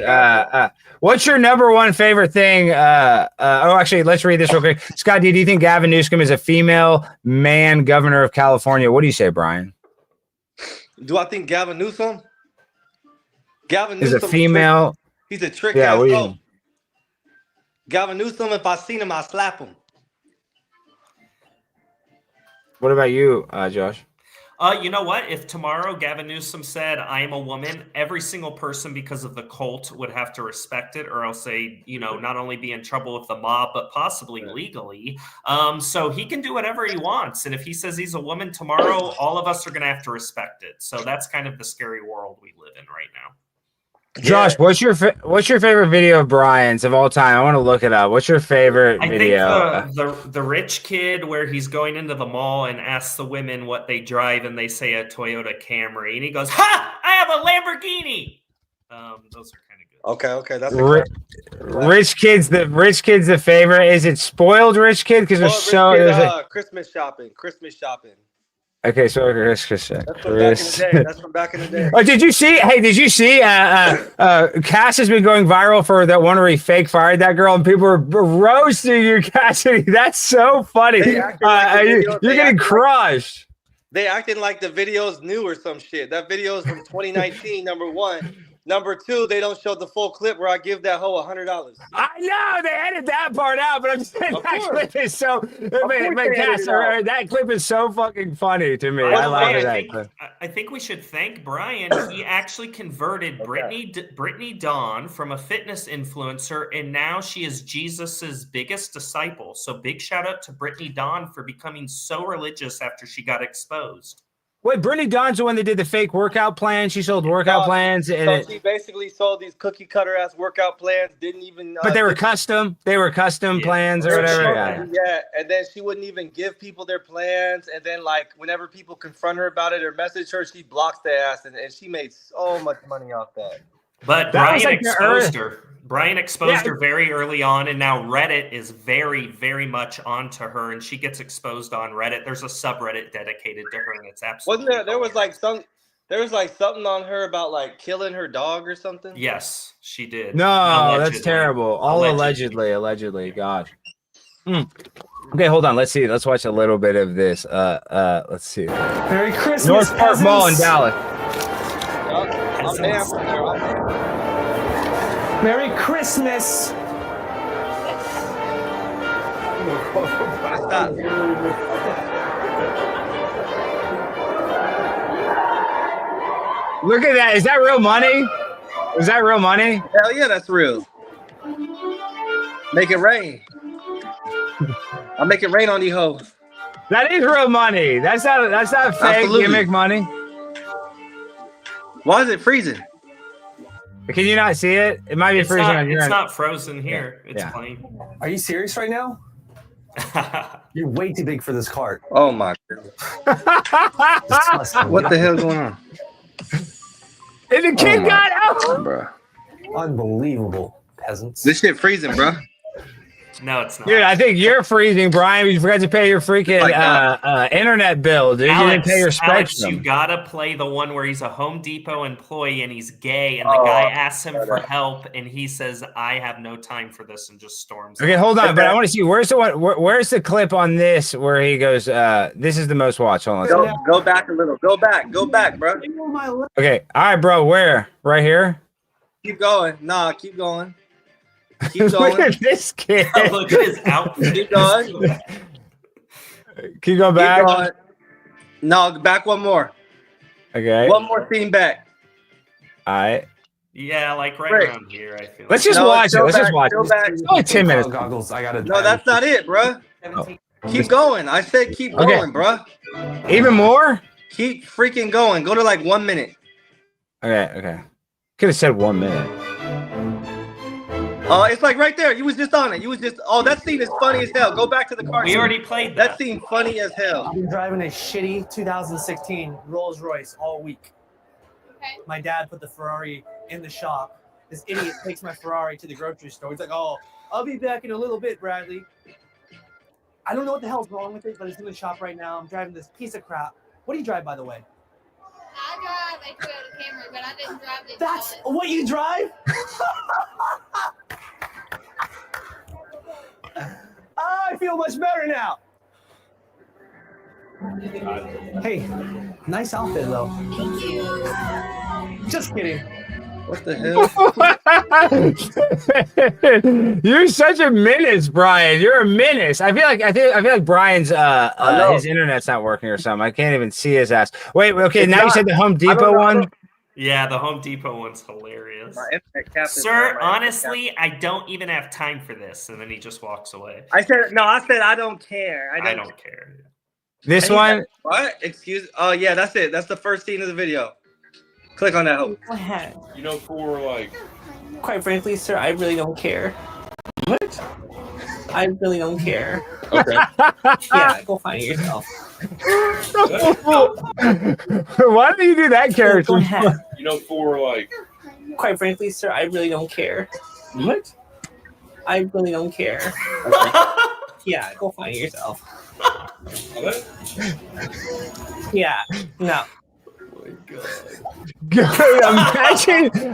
Speaker 1: What's your number one favorite thing? Actually, let's read this real quick. Scott D, do you think Gavin Newsom is a female man governor of California? What do you say, Brian?
Speaker 5: Do I think Gavin Newsom?
Speaker 1: Is a female.
Speaker 5: He's a trick.
Speaker 1: Yeah,
Speaker 5: Gavin Newsom, if I seen him, I'd slap him.
Speaker 1: What about you, Josh?
Speaker 2: You know what? If tomorrow Gavin Newsom said, I am a woman, every single person because of the cult would have to respect it, or else they, not only be in trouble with the mob, but possibly legally. So he can do whatever he wants. And if he says he's a woman tomorrow, all of us are going to have to respect it. So that's kind of the scary world we live in right now.
Speaker 1: Josh, what's your favorite video of Brian's of all time? I want to look it up. What's your favorite video?
Speaker 2: I think the rich kid where he's going into the mall and asks the women what they drive, and they say a Toyota Camry, and he goes, "Ha! I have a Lamborghini." Those are kind of good.
Speaker 5: Okay, that's
Speaker 1: rich kids. The rich kid's the favorite. Is it spoiled rich kid? Because there's so there's
Speaker 5: Christmas shopping.
Speaker 1: okay. So
Speaker 5: That's from back in the day.
Speaker 1: Oh, did you see? Hey, did you see? Cass has been going viral for that one where he fake fired that girl, and people were roasting you, Cassidy. That's so funny. You're getting crushed.
Speaker 5: They acting like the video's new or some shit. That video is from 2019. Number one. Number two, they don't show the full clip where I give that hoe $100.
Speaker 1: I know they edited that part out, but I'm saying that clip is so. That clip is so fucking funny to me. I love that.
Speaker 2: I think we should thank Brian. He actually converted Brittany Dawn from a fitness influencer, and now she is Jesus's biggest disciple. So big shout out to Brittany Dawn for becoming so religious after she got exposed.
Speaker 1: Wait, Brittany Dawn's the one that did the fake workout plan. She sold workout plans.
Speaker 5: So she basically sold these cookie cutter ass workout plans. Didn't even.
Speaker 1: But they were custom. They were custom plans or whatever.
Speaker 5: Yeah, and then she wouldn't even give people their plans. And then, like, whenever people confront her about it or message her, she blocks their ass, and she made so much money off that.
Speaker 2: But Brian exposed her. Brian exposed her very early on, and now Reddit is very, very much onto her, and she gets exposed on Reddit. There's a subreddit dedicated to her, and it's absolutely.
Speaker 5: Wasn't there? There was like something on her about like killing her dog or something.
Speaker 2: Yes, she did.
Speaker 1: No, allegedly. That's terrible. All allegedly. God. Okay, hold on. Let's see. Let's watch a little bit of this. Let's see.
Speaker 6: Merry Christmas,
Speaker 1: North Park Mall in Dallas.
Speaker 5: I'm there.
Speaker 6: Merry Christmas.
Speaker 1: Look at that. Is that real money? Is that real money?
Speaker 5: Hell yeah, that's real. Make it rain. I'll make it rain on these hoes.
Speaker 1: That is real money. That's not fake gimmick money.
Speaker 5: Why is it freezing?
Speaker 1: Can you not see it? It might be freezing on your end.
Speaker 2: It's not frozen here. It's plain.
Speaker 6: Are you serious right now? You're way too big for this cart.
Speaker 5: Oh my God. What the hell's going on?
Speaker 1: And the kid got out.
Speaker 5: Bro.
Speaker 6: Unbelievable, peasants.
Speaker 5: This shit freezing, bro.
Speaker 2: No, it's not.
Speaker 1: Dude, I think you're freezing, Brian. You forgot to pay your freaking internet bill, dude.
Speaker 2: Alex,
Speaker 1: you didn't pay your Spectrum.
Speaker 2: Alex, you gotta play the one where he's a Home Depot employee and he's gay, and the guy asks him for help, and he says, "I have no time for this," and just storms.
Speaker 1: Okay, hold on, but I want to see where's the one. Where's the clip on this where he goes? This is the most watched. Hold on.
Speaker 5: Go back a little. Go back, bro.
Speaker 1: Okay, all right, bro. Where? Right here.
Speaker 5: Keep going. Nah, keep going. Keep going.
Speaker 1: Look at this kid.
Speaker 2: Look at his outfit.
Speaker 5: Keep going.
Speaker 1: Can you go back?
Speaker 5: Keep going. No, back one more.
Speaker 1: Okay.
Speaker 5: One more scene back.
Speaker 1: All right.
Speaker 2: Yeah, like around here, I feel.
Speaker 1: Let's just watch it. Let's just watch it. It's only 10 minutes.
Speaker 6: Goggles. I gotta.
Speaker 5: No, that's not it, bro. Keep going. I said keep going, bro.
Speaker 1: Even more?
Speaker 5: Keep freaking going. Go to like 1 minute.
Speaker 1: Okay. Could have said 1 minute.
Speaker 5: It's like right there. You was just on it. That scene is funny as hell. Go back to the car.
Speaker 2: We already played that.
Speaker 5: That scene funny as hell.
Speaker 6: I've been driving a shitty 2016 Rolls Royce all week. Okay. My dad put the Ferrari in the shop. This idiot takes my Ferrari to the grocery store. He's like, "Oh, I'll be back in a little bit, Bradley." I don't know what the hell's wrong with it, but it's in the shop right now. I'm driving this piece of crap. What do you drive, by the way?
Speaker 7: I drive a Toyota Camry, but I didn't drive the
Speaker 6: That's what you drive? I feel much better now. Hey, nice outfit, though.
Speaker 7: Thank you.
Speaker 6: Just kidding.
Speaker 5: What the hell?
Speaker 1: You're such a menace, Brian. You're a menace. I feel like Brian's his internet's not working or something. I can't even see his ass. Wait, okay, now you said the Home Depot one.
Speaker 2: Yeah, the Home Depot one's hilarious. Sir, honestly, I don't even have time for this. And then he just walks away.
Speaker 5: I said I don't care.
Speaker 2: I don't care.
Speaker 1: This one?
Speaker 5: What? Excuse? Oh, yeah, that's it. That's the first scene of the video. Click on that.
Speaker 8: You know, for like.
Speaker 6: Quite frankly, sir, I really don't care.
Speaker 8: What?
Speaker 6: I really don't care.
Speaker 8: Okay.
Speaker 6: Yeah, go find it yourself.
Speaker 1: Why do you do that character?
Speaker 8: You know, for like
Speaker 6: Quite frankly, sir, I really don't care.
Speaker 8: What?
Speaker 6: I really don't care. Yeah, go find yourself. Yeah, no.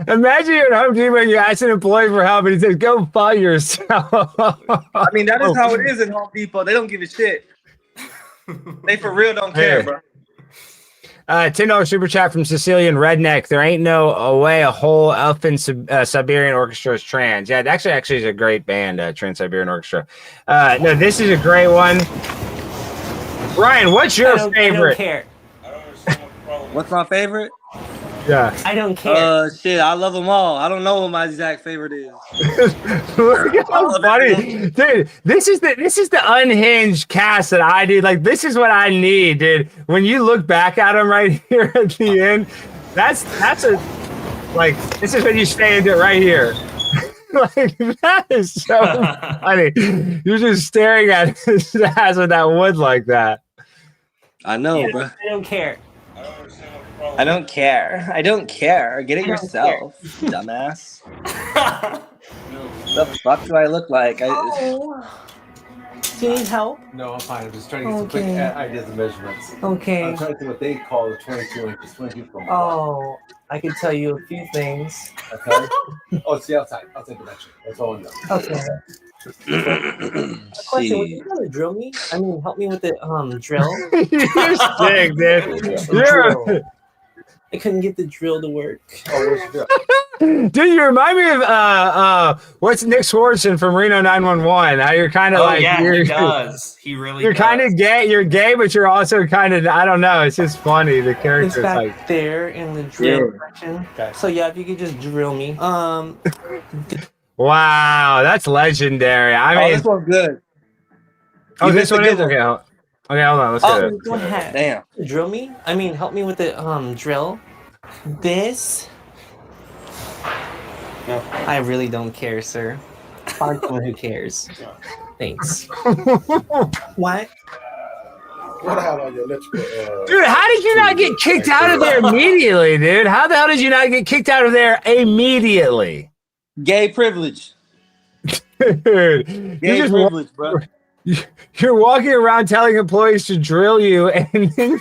Speaker 1: Imagine you're at Home Depot and you ask an employee for help and he says, "Go find yourself."
Speaker 5: I mean, that is how it is in Home Depot. They don't give a shit. They for real don't care, bro.
Speaker 1: $10 super chat from Sicilian Redneck. There ain't no way a whole elfin Siberian Orchestra is trans. Yeah, actually is a great band, Trans Siberian Orchestra. No, this is a great one. Ryan, what's your favorite?
Speaker 6: I don't care.
Speaker 5: What's my favorite?
Speaker 1: Yeah.
Speaker 6: I don't care.
Speaker 5: Shit, I love them all. I don't know what my exact favorite is.
Speaker 1: Look at how funny, dude. This is the unhinged cast that I do. Like, this is what I need, dude. When you look back at them right here at the end, that's a like. This is when you stand it right here. Like, that is so funny. You're just staring at his ass with that wood like that.
Speaker 5: I know, bro.
Speaker 6: I don't care.
Speaker 5: I don't care. I don't care. Get it yourself, dumbass. The fuck do I look like?
Speaker 6: Do you need help?
Speaker 9: No, I'm fine. I'm just trying to get some quick ideas and measurements.
Speaker 6: Okay.
Speaker 9: I'm trying to think what they call the 22 inches. 22 from
Speaker 6: Oh, I can tell you a few things.
Speaker 9: Okay. Oh, it's the outside dimension. That's all I know.
Speaker 6: Okay. Question: would you be able to drill me? I mean, help me with the drill.
Speaker 1: You're sick, dude.
Speaker 6: I couldn't get the drill to work.
Speaker 9: Oh, where's the drill?
Speaker 1: Dude, you remind me of what's Nick Swartzen from Reno 911? How you're kind of like,
Speaker 2: yeah, he does. He really.
Speaker 1: You're kind of gay. You're gay, but you're also kind of, I don't know. It's just funny. The character's
Speaker 6: It's back
Speaker 1: like
Speaker 6: there in the drill section. Okay. So yeah, if you could just drill me.
Speaker 1: Wow, that's legendary. I mean,
Speaker 5: this one's good.
Speaker 1: Oh, this one is okay. Okay, hold on. Let's get it.
Speaker 6: Go ahead.
Speaker 5: Damn.
Speaker 6: Drill me? I mean, help me with the drill. This.
Speaker 8: No.
Speaker 6: I really don't care, sir. Find someone who cares. Thanks. What?
Speaker 9: What about your electrical?
Speaker 1: Dude, how did you not get kicked out of there immediately, dude? How the hell did you not get kicked out of there immediately?
Speaker 5: Gay privilege.
Speaker 1: Dude,
Speaker 5: Gay privilege, bro.
Speaker 1: You're walking around telling employees to drill you, and then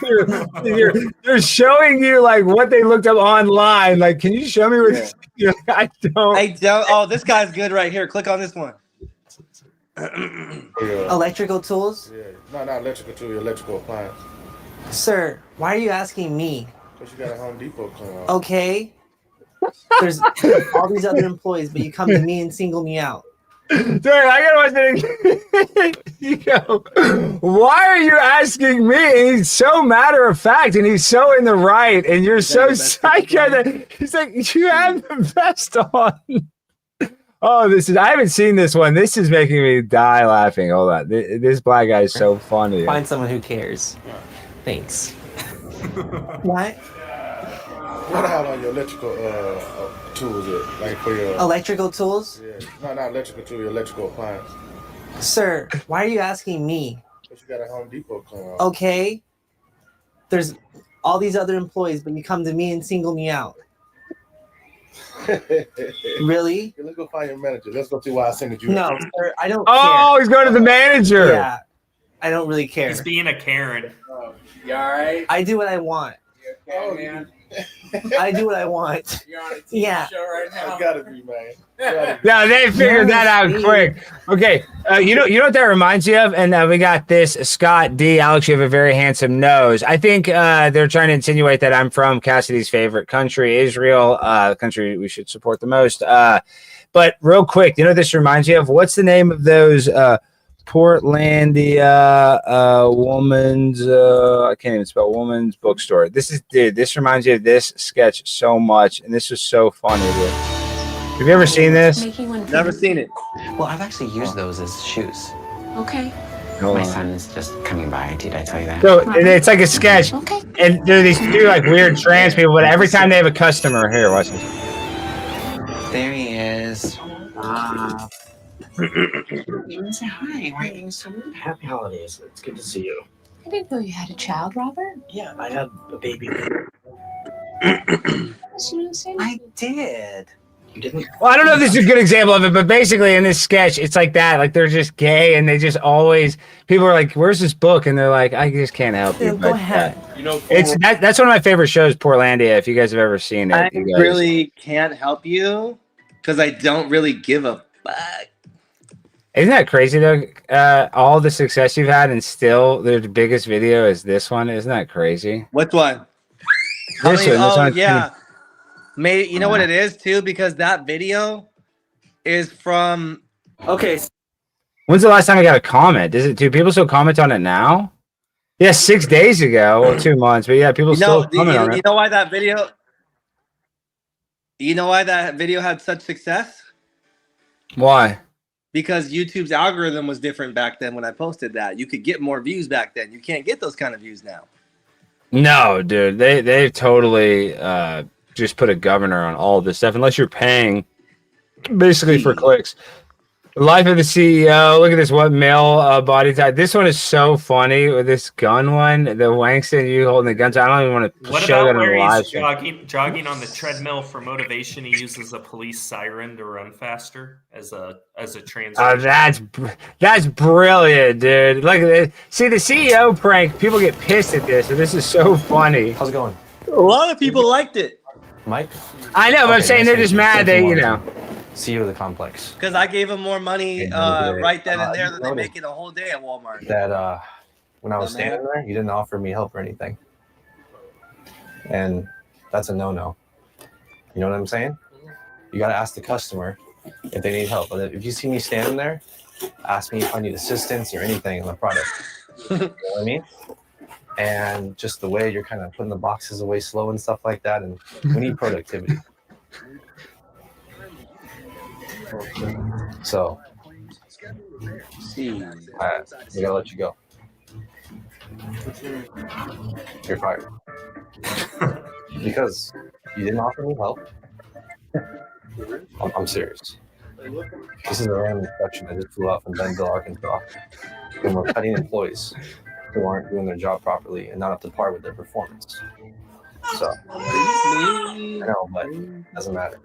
Speaker 1: they're showing you like what they looked up online. Like, can you show me what? Yeah. I don't.
Speaker 5: Oh, this guy's good right here. Click on this one.
Speaker 6: Electrical tools?
Speaker 9: Yeah, no, not electrical tool. Electrical appliance.
Speaker 6: Sir, why are you asking me?
Speaker 9: Because you got a Home Depot clean.
Speaker 6: Okay. There's all these other employees, but you come to me and single me out.
Speaker 1: Dude, I gotta watch that. You go, why are you asking me? And he's so matter of fact, and he's so in the right, and you're so psycho that he's like, you have the vest on. Oh, I haven't seen this one. This is making me die laughing. Hold on. This black guy is so funny.
Speaker 6: Find someone who cares. Thanks. What?
Speaker 9: What about your electrical tools? Like for your
Speaker 6: electrical tools?
Speaker 9: Yeah, no, not electrical tool. Your electrical appliance.
Speaker 6: Sir, why are you asking me?
Speaker 9: Because you got a Home Depot clean.
Speaker 6: Okay. There's all these other employees, but you come to me and single me out. Really?
Speaker 9: Let's go find your manager. Let's go see why I singled you.
Speaker 6: No, sir, I don't
Speaker 1: care. He's going to the manager.
Speaker 6: Yeah, I don't really care.
Speaker 2: He's being a Karen.
Speaker 8: You all right?
Speaker 6: I do what I want.
Speaker 8: You okay, man?
Speaker 6: I do what I want.
Speaker 8: You're on a TV show right now.
Speaker 9: I gotta be, man.
Speaker 1: Yeah, they figured that out quick. Okay, you know what that reminds you of, and we got this. Scott D. Alex, you have a very handsome nose. I think they're trying to insinuate that I'm from Cassidy's favorite country, Israel, the country we should support the most. But real quick, you know what this reminds you of? What's the name of those Portlandia woman's? I can't even spell woman's bookstore. This reminds you of this sketch so much, and this was so funny, dude. Have you ever seen this?
Speaker 5: Never seen it.
Speaker 10: Well, I've actually used those as shoes.
Speaker 7: Okay.
Speaker 10: My son is just coming by. Did I tell you that?
Speaker 1: So it's like a sketch,
Speaker 7: Okay.
Speaker 1: and there are these two like weird trans people, but every time they have a customer, here, watch this.
Speaker 10: There he is.
Speaker 7: Even say hi. Why are you so rude?
Speaker 6: Happy holidays. It's good to see you.
Speaker 7: I didn't know you had a child, Robert.
Speaker 6: Yeah, I had a baby.
Speaker 10: I did. You didn't.
Speaker 1: Well, I don't know if this is a good example of it, but basically in this sketch, it's like that. Like they're just gay, and they just always people are like, "Where's this book?" And they're like, "I just can't help you."
Speaker 6: Go ahead.
Speaker 3: You know,
Speaker 1: That's one of my favorite shows, Portlandia. If you guys have ever seen it,
Speaker 5: I
Speaker 1: you guys.
Speaker 5: really can't help you because I don't really give a fuck.
Speaker 1: Isn't that crazy though? All the success you've had, and still the biggest video is this one. Isn't that crazy?
Speaker 5: Which one?
Speaker 1: This one.
Speaker 5: Oh yeah. Maybe you know what it is too, because that video is from.
Speaker 6: Okay.
Speaker 1: When's the last time I got a comment? Do people still comment on it now? Yeah, 6 days ago or 2 months, but yeah, people still comment on it.
Speaker 5: You know why that video? You know why that video had such success?
Speaker 1: Why?
Speaker 5: Because YouTube's algorithm was different back then when I posted that. You could get more views back then. You can't get those kind of views now.
Speaker 1: No, dude, they've totally just put a governor on all of this stuff unless you're paying basically for clicks. Life of the CEO. Look at this. What male body type? This one is so funny with this gun one. The Wangston, you holding the guns. I don't even want to show that
Speaker 2: where
Speaker 1: in live.
Speaker 2: he's jogging on the treadmill for motivation? He uses a police siren to run faster as a translation.
Speaker 1: Oh, that's brilliant, dude. Look at this. See the CEO prank. People get pissed at this, and this is so funny.
Speaker 6: How's it going?
Speaker 5: A lot of people liked it.
Speaker 6: Mike?
Speaker 1: I know, but I'm saying they're just mad. They, you know.
Speaker 6: CEO of the complex.
Speaker 5: Because I gave them more money right then and there than they make it a whole day at Walmart.
Speaker 6: That when I was standing there, you didn't offer me help or anything. And that's a no-no. You know what I'm saying? You got to ask the customer if they need help. But if you see me standing there, ask me if I need assistance or anything on the product. You know what I mean? And just the way you're kind of putting the boxes away slow and stuff like that. And we need productivity. So, I gotta let you go. You're fired. Because you didn't offer me help. I'm serious. This is a random inspection. I just flew out from Bentonville, Arkansas. And we're cutting employees who aren't doing their job properly and not up to par with their performance. So, I know, but it doesn't matter.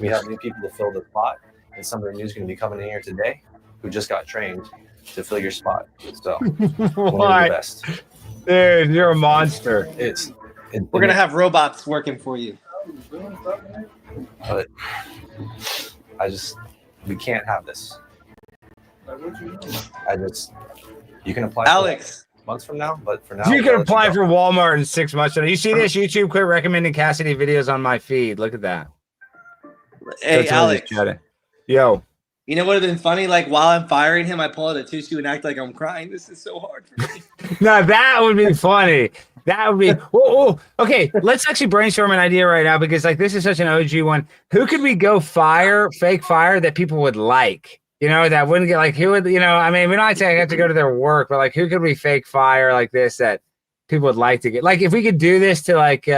Speaker 6: We have new people to fill the spot, and somebody new is going to be coming in here today who just got trained to fill your spot. So,
Speaker 1: Why?
Speaker 6: The best.
Speaker 1: Dude, you're a monster.
Speaker 5: We're going to have robots working for you.
Speaker 6: But we can't have this. You can apply
Speaker 5: Alex.
Speaker 6: for months from now, but for now.
Speaker 1: You can apply for Walmart in 6 months. You see this? YouTube quit recommending Cassidy videos on my feed. Look at that.
Speaker 5: Hey, Alex.
Speaker 1: Yo.
Speaker 5: You know what would have been funny? Like, while I'm firing him, I pull out a tissue and act like I'm crying. This is so hard for me.
Speaker 1: No, that would be funny. That would be. Okay, let's actually brainstorm an idea right now because, like, this is such an OG one. Who could we go fake fire that people would like? You know, that wouldn't get, like, who would, you know, I mean, we don't say I have to go to their work, but, like, who could we fake fire like this that people would like to get? Like, if we could do this to, like,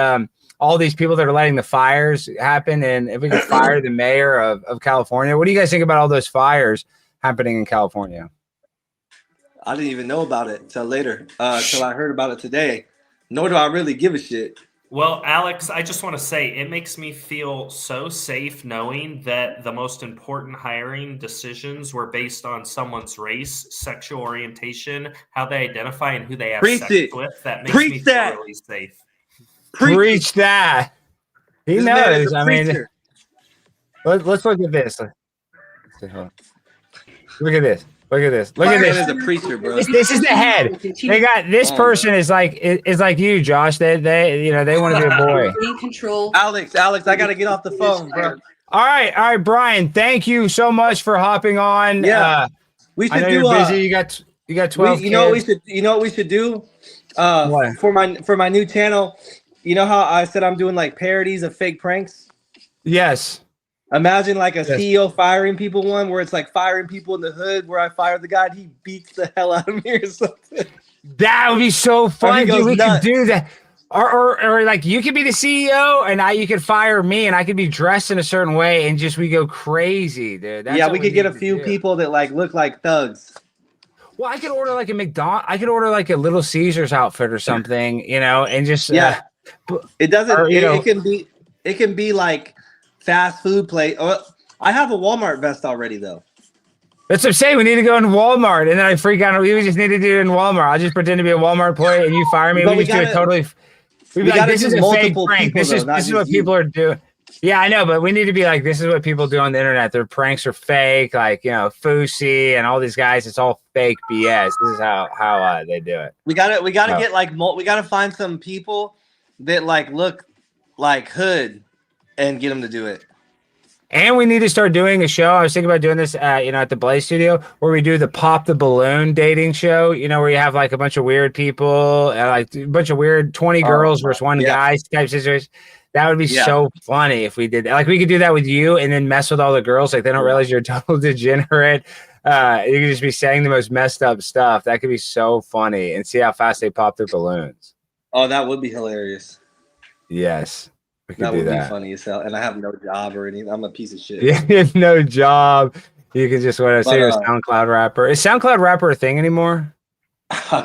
Speaker 1: all these people that are letting the fires happen, and if we could fire the mayor of California, what do you guys think about all those fires happening in California?
Speaker 5: I didn't even know about it till later, till I heard about it today. Nor do I really give a shit.
Speaker 2: Well, Alex, I just want to say it makes me feel so safe knowing that the most important hiring decisions were based on someone's race, sexual orientation, how they identify, and who they have sex with. That makes me feel really safe.
Speaker 1: Preach that. He knows. I mean, let's look at this. Look at this. Look at this. Look at this.
Speaker 5: Is a preacher, bro.
Speaker 1: This is the head. They got this person is like you, Josh. They you know they want to be a boy.
Speaker 7: Control.
Speaker 5: Alex, I gotta get off the phone, bro.
Speaker 1: All right, Brian. Thank you so much for hopping on.
Speaker 5: Yeah, we should
Speaker 1: I know
Speaker 5: do.
Speaker 1: You're busy. You got 12.
Speaker 5: You know what we should do? For my new channel. You know how I said I'm doing like parodies of fake pranks?
Speaker 1: Yes.
Speaker 5: Imagine like a CEO firing people one where it's like firing people in the hood where I fired the guy and he beats the hell out of me or something.
Speaker 1: That would be so fun. Dude, we could do that. Or like you could be the CEO and you could fire me and I could be dressed in a certain way and just we go crazy, dude.
Speaker 5: That's we could get a few people that like look like thugs.
Speaker 1: Well, I could order like a McDonald's. I could order like a Little Caesars outfit or something, you know, and just
Speaker 5: It doesn't.
Speaker 1: Or,
Speaker 5: It can be like fast food place. I have a Walmart vest already though.
Speaker 1: That's what I'm saying. We need to go in Walmart, and then I freak out. We just need to do it in Walmart. I'll just pretend to be a Walmart employee, and you fire me.
Speaker 5: But
Speaker 1: We just do it totally.
Speaker 5: We
Speaker 1: like,
Speaker 5: gotta
Speaker 1: this
Speaker 5: do
Speaker 1: is a fake
Speaker 5: multiple
Speaker 1: prank.
Speaker 5: people,
Speaker 1: This is
Speaker 5: though, not
Speaker 1: what
Speaker 5: just you.
Speaker 1: people are doing. Yeah, I know, but we need to be like, this is what people do on the internet. Their pranks are fake, like Fousey and all these guys. It's all fake BS. This is how they do it.
Speaker 5: We gotta get like we gotta find some people that like look like Hood and get them to do it.
Speaker 1: And we need to start doing a show. I was thinking about doing this, at the Blaze Studio, where we do the Pop the Balloon dating show. Where you have like a bunch of weird people, like a bunch of weird 20 girls versus one guy type situation. That would be so funny if we did that. Like we could do that with you, and then mess with all the girls. Like they don't realize you're a total degenerate. You could just be saying the most messed up stuff. That could be so funny, and see how fast they pop their balloons.
Speaker 5: Oh, that would be hilarious.
Speaker 1: Yes. We could
Speaker 5: That
Speaker 1: do
Speaker 5: would
Speaker 1: that.
Speaker 5: be funny as hell. And I have no job or anything. I'm a piece of shit.
Speaker 1: Yeah, no job. You can just say you're a SoundCloud rapper. Is SoundCloud rapper a thing anymore?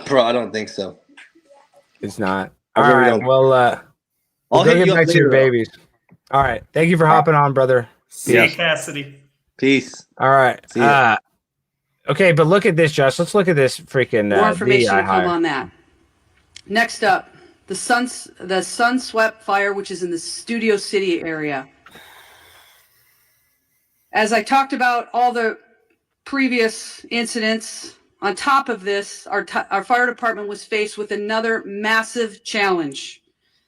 Speaker 5: Bro, I don't think so.
Speaker 1: It's not. All right. Well,
Speaker 5: I'll
Speaker 1: go
Speaker 5: hit
Speaker 1: get
Speaker 5: you
Speaker 1: back
Speaker 5: up
Speaker 1: to your
Speaker 5: later,
Speaker 1: babies. All right. Thank you for hopping on, brother.
Speaker 2: See you, Cassidy.
Speaker 5: Peace.
Speaker 1: All right. Okay, but look at this, Josh. Let's look at this freaking
Speaker 11: more information
Speaker 1: DI
Speaker 11: to come
Speaker 1: hire.
Speaker 11: on that. Next up, the Sunswept fire, which is in the Studio City area. As I talked about all the previous incidents, on top of this, our fire department was faced with another massive challenge.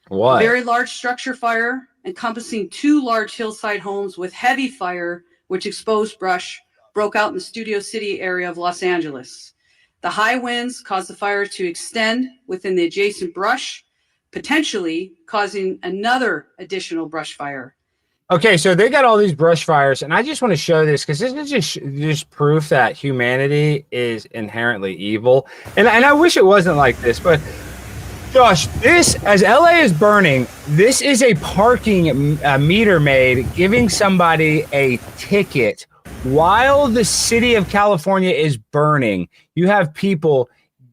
Speaker 1: What?
Speaker 11: A very large structure fire encompassing 2 large hillside homes with heavy fire, which exposed brush, broke out in the Studio City area of Los Angeles. The high winds caused the fire to extend within the adjacent brush, potentially causing another additional brush fire.
Speaker 1: Okay, so they got all these brush fires, and I just want to show this because this is just proof that humanity is inherently evil. And I wish it wasn't like this, but Josh, this, as LA is burning, this is a parking meter maid giving somebody a ticket while the city of California is burning. You have people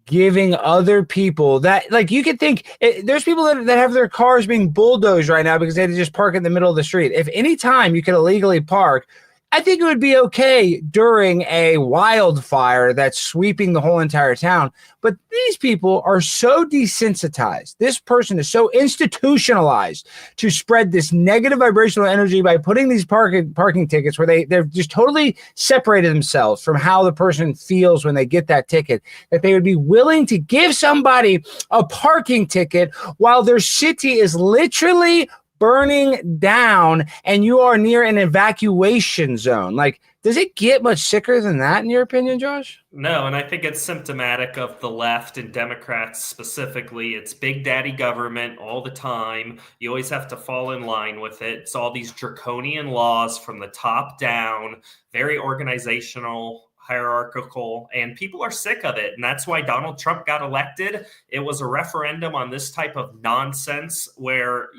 Speaker 1: giving other people that, like, you could think there's people that have their cars being bulldozed right now because they just park in the middle of the street. If any time you could illegally park, I think it would be okay during a wildfire that's sweeping the whole entire town. But these people are so desensitized. This person is so institutionalized to spread this negative vibrational energy by putting these parking tickets where they've just totally separated themselves from how the person feels when they get that ticket, that they would be willing to give somebody a parking ticket while their city is literally burning down and you are near an evacuation zone. Like, does it get much sicker than that, in your opinion, Josh?
Speaker 2: No, and I think it's symptomatic of the left and Democrats specifically. It's big daddy government all the time. You always have to fall in line with it. It's all these draconian laws from the top down, very organizational, hierarchical, and people are sick of it. And that's why Donald Trump got elected. It was a referendum on this type of nonsense where,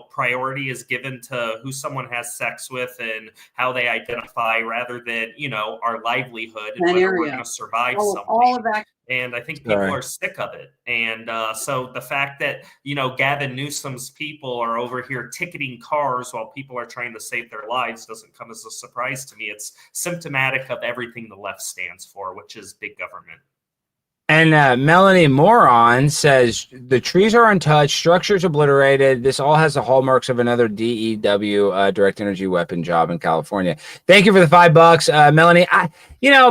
Speaker 2: priority is given to who someone has sex with and how they identify rather than, our livelihood and whether we're going to survive something.
Speaker 11: All of that.
Speaker 2: And I think people are sick of it. And so the fact that, Gavin Newsom's people are over here ticketing cars while people are trying to save their lives doesn't come as a surprise to me. It's symptomatic of everything the left stands for, which is big government.
Speaker 1: And Melanie Moron says the trees are untouched, structures obliterated. This all has the hallmarks of another DEW direct energy weapon job in California. Thank you for the $5, Melanie.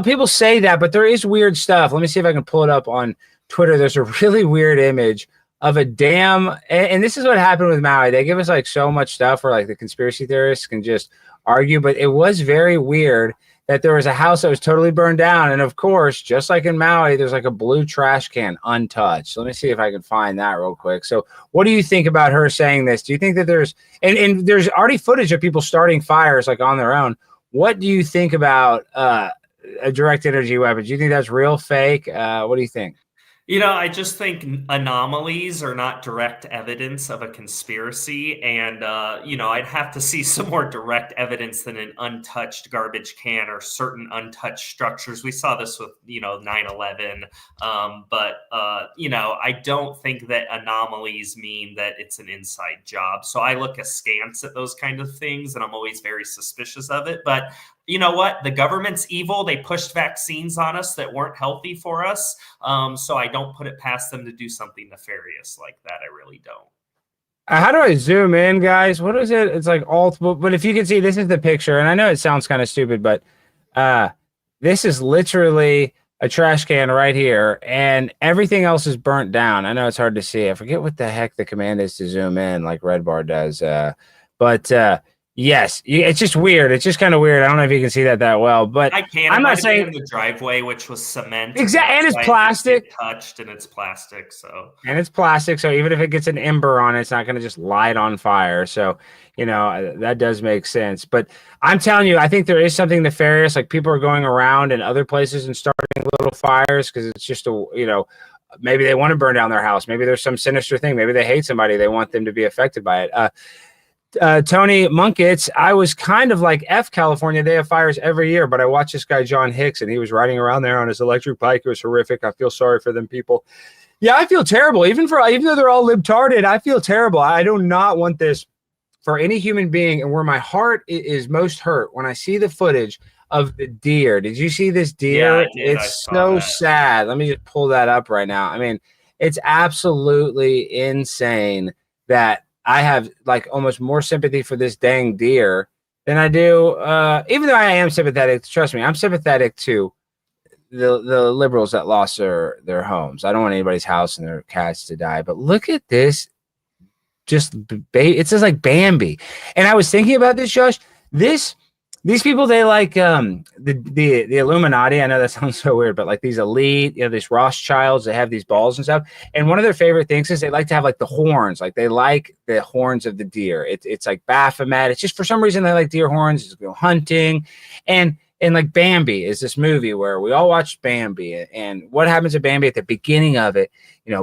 Speaker 1: People say that, but there is weird stuff. Let me see if I can pull it up on Twitter. There's a really weird image of a dam, and this is what happened with Maui. They give us like so much stuff where like the conspiracy theorists can just argue, but it was very weird that there was a house that was totally burned down. And of course, just like in Maui, there's like a blue trash can untouched. Let me see if I can find that real quick. So what do you think about her saying this? Do you think that there's, and there's already footage of people starting fires like on their own. What do you think about a direct energy weapon? Do you think that's real, fake? What do you think?
Speaker 2: I just think anomalies are not direct evidence of a conspiracy. And, I'd have to see some more direct evidence than an untouched garbage can or certain untouched structures. We saw this with, 9/11. I don't think that anomalies mean that it's an inside job. So I look askance at those kind of things, and I'm always very suspicious of it. But you know what? The government's evil. They pushed vaccines on us that weren't healthy for us. So I don't put it past them to do something nefarious like that. I really don't.
Speaker 1: How do I zoom in, guys? What is it? It's like alt, but if you can see, this is the picture, and I know it sounds kind of stupid, but this is literally a trash can right here, and everything else is burnt down. I know it's hard to see. I forget what the heck the command is to zoom in, like Red Bar does. Yes, it's just weird. It's just kind of weird. I don't know if you can see that well, but
Speaker 2: I can.
Speaker 1: I'm not saying
Speaker 2: in the driveway, which was cement.
Speaker 1: Exactly, and it's plastic.
Speaker 2: Touched, and it's plastic. So
Speaker 1: even if it gets an ember on it, it's not going to just light on fire. So that does make sense. But I'm telling you, I think there is something nefarious. Like people are going around in other places and starting little fires because it's just maybe they want to burn down their house. Maybe there's some sinister thing. Maybe they hate somebody. They want them to be affected by it. Tony Munkitz, I was kind of like F California. They have fires every year, but I watched this guy, John Hicks, and he was riding around there on his electric bike. It was horrific. I feel sorry for them people. Yeah, I feel terrible. Even though they're all libtarded, I feel terrible. I do not want this for any human being. And where my heart is most hurt when I see the footage of the deer. Did you see this deer?
Speaker 2: Yeah, I did.
Speaker 1: It's so sad. Let me just pull that up right now. I mean, it's absolutely insane that I have like almost more sympathy for this dang deer than I do. Even though I am sympathetic, trust me, I'm sympathetic to the liberals that lost their homes. I don't want anybody's house and their cats to die. But look at this, it's just like Bambi. And I was thinking about this, Josh. These people, they like the Illuminati. I know that sounds so weird, but like these elite, these Rothschilds, they have these balls and stuff. And one of their favorite things is they like to have like the horns. Like they like the horns of the deer. It's like Baphomet. It's just for some reason they like deer horns. It's go hunting. And like Bambi is this movie where we all watched Bambi, and what happens to Bambi at the beginning of it?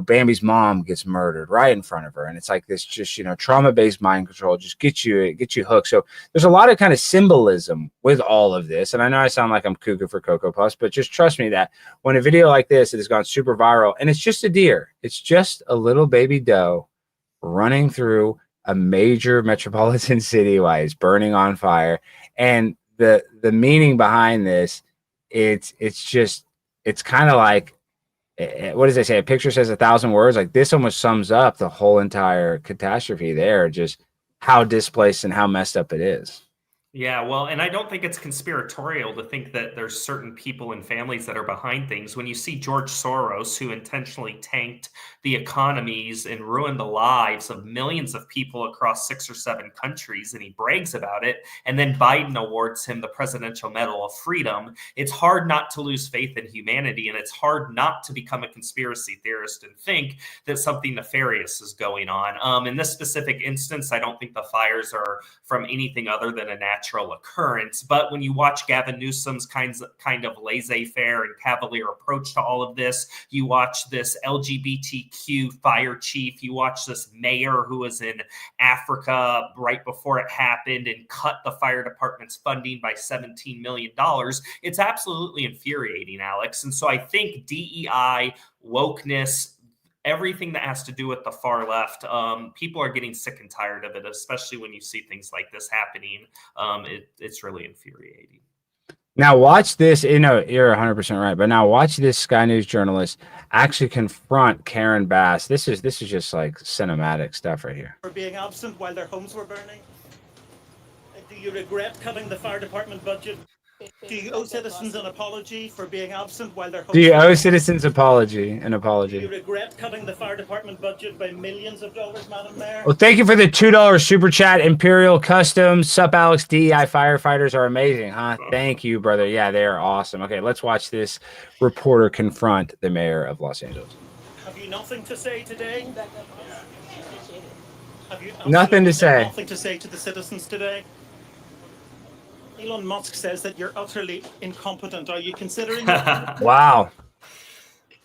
Speaker 1: Bambi's mom gets murdered right in front of her, and it's like this just trauma-based mind control just gets you hooked. So there's a lot of kind of symbolism with all of this, and I know I sound like I'm cuckoo for Cocoa Puffs, but just trust me that when a video like this, it has gone super viral, and it's just a deer, it's just a little baby doe running through a major metropolitan city while it's burning on fire, and the meaning behind this, it's kind of like, what does they say? A picture says 1,000 words. Like this almost sums up the whole entire catastrophe there, just how displaced and how messed up it is.
Speaker 2: Yeah, well, and I don't think it's conspiratorial to think that there's certain people and families that are behind things. When you see George Soros, who intentionally tanked the economies and ruined the lives of millions of people across 6 or 7 countries, and he brags about it, and then Biden awards him the Presidential Medal of Freedom, it's hard not to lose faith in humanity, and it's hard not to become a conspiracy theorist and think that something nefarious is going on. In this specific instance, I don't think the fires are from anything other than a natural occurrence. But when you watch Gavin Newsom's kind of laissez-faire and cavalier approach to all of this, you watch this LGBTQ fire chief, you watch this mayor who was in Africa right before it happened and cut the fire department's funding by $17 million. It's absolutely infuriating, Alex. And so I think DEI, wokeness, everything that has to do with the far left, people are getting sick and tired of it, especially when you see things like this happening. It's really infuriating.
Speaker 1: Now watch this. You're 100% right, but now watch this Sky News journalist actually confront Karen Bass. This is just like cinematic stuff right here.
Speaker 12: For being absent while their homes were burning. Do you regret cutting the fire department budget? Do you owe citizens an apology for being absent while their homes?
Speaker 1: Do you owe citizens an apology?
Speaker 12: Do you regret cutting the fire department budget by millions of dollars, Madam Mayor?
Speaker 1: Well, thank you for the $2 super chat, Imperial Customs. Sup, Alex? DEI firefighters are amazing, huh? Thank you, brother. Yeah, they are awesome. Okay, let's watch this reporter confront the mayor of Los Angeles.
Speaker 12: Have you nothing to say today? Have you
Speaker 1: nothing to say?
Speaker 12: Nothing to say to the citizens today? Elon Musk says that you're utterly incompetent. Are you considering?
Speaker 1: Wow.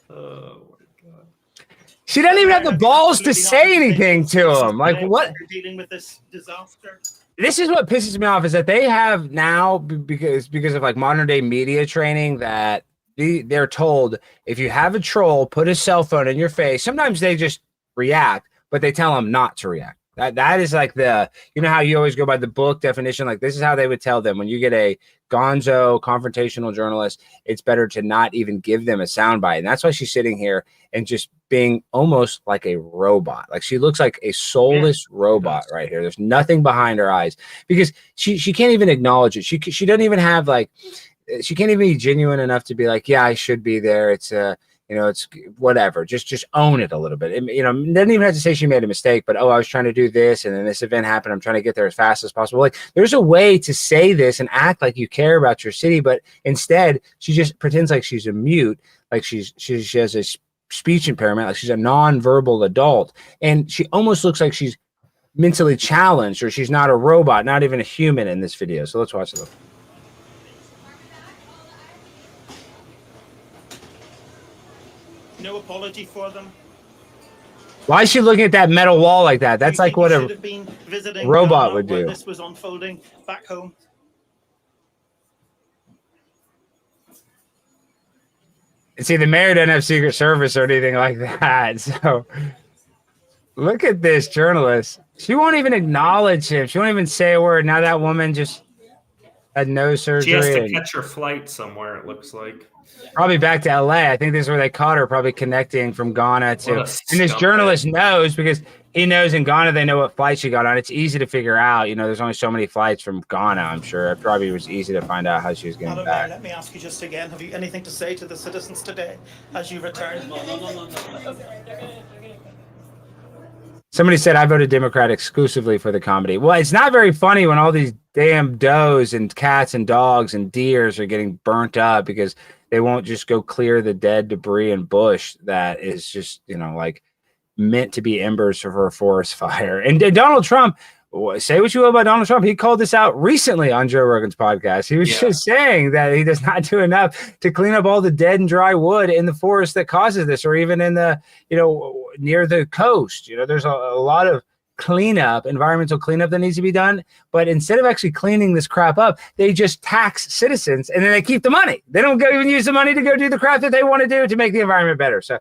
Speaker 2: Oh my
Speaker 1: She doesn't even have the balls to say anything to him. Like, what?
Speaker 12: You're dealing with this disaster.
Speaker 1: This is what pisses me off is that they have now, because of like modern day media training, that they're told if you have a troll, put a cell phone in your face. Sometimes they just react, but they tell them not to react. That is like how you always go by the book definition. Like, this is how they would tell them when you get a gonzo confrontational journalist, it's better to not even give them a soundbite. And that's why she's sitting here and just being almost like a robot. Like, she looks like a soulless robot right here. There's nothing behind her eyes because she can't even acknowledge it. She doesn't even have like, she can't even be genuine enough to be like, yeah, I should be there. It's it's whatever. Just own it a little bit. Doesn't even have to say she made a mistake, but I was trying to do this, and then this event happened. I'm trying to get there as fast as possible. Like, there's a way to say this and act like you care about your city, but instead she just pretends like she's a mute, like she has a speech impairment, like she's a nonverbal adult, and she almost looks like she's mentally challenged, or she's not a robot, not even a human in this video. So let's watch it.
Speaker 12: No apology for them.
Speaker 1: Why is she looking at that metal wall like that? That's like what a robot would do.
Speaker 12: This was unfolding back home.
Speaker 1: See, the mayor doesn't have Secret Service or anything like that. So look at this journalist. She won't even acknowledge him. She won't even say a word. Now that woman just had nose surgery.
Speaker 2: She has to catch her flight somewhere, it looks like.
Speaker 1: Probably back to LA. I think this is where they caught her, probably connecting from Ghana to. And this journalist knows, because he knows in Ghana they know what flight she got on. It's easy to figure out. There's only so many flights from Ghana, I'm sure. It probably was easy to find out how she was getting back.
Speaker 12: Let me ask you just again, have you anything to say to the citizens today as you return?
Speaker 1: Somebody said I voted Democrat exclusively for the comedy. Well, it's not very funny when all these damn does and cats and dogs and deers are getting burnt up because they won't just go clear the dead debris and bush that is just, like meant to be embers for a forest fire. And Donald Trump, say what you will about Donald Trump, he called this out recently on Joe Rogan's podcast. He was just saying that he does not do enough to clean up all the dead and dry wood in the forest that causes this, or even in the, near the coast. There's a lot of cleanup, environmental cleanup that needs to be done. But instead of actually cleaning this crap up, they just tax citizens and then they keep the money. They don't even use the money to go do the crap that they want to do to make the environment better. So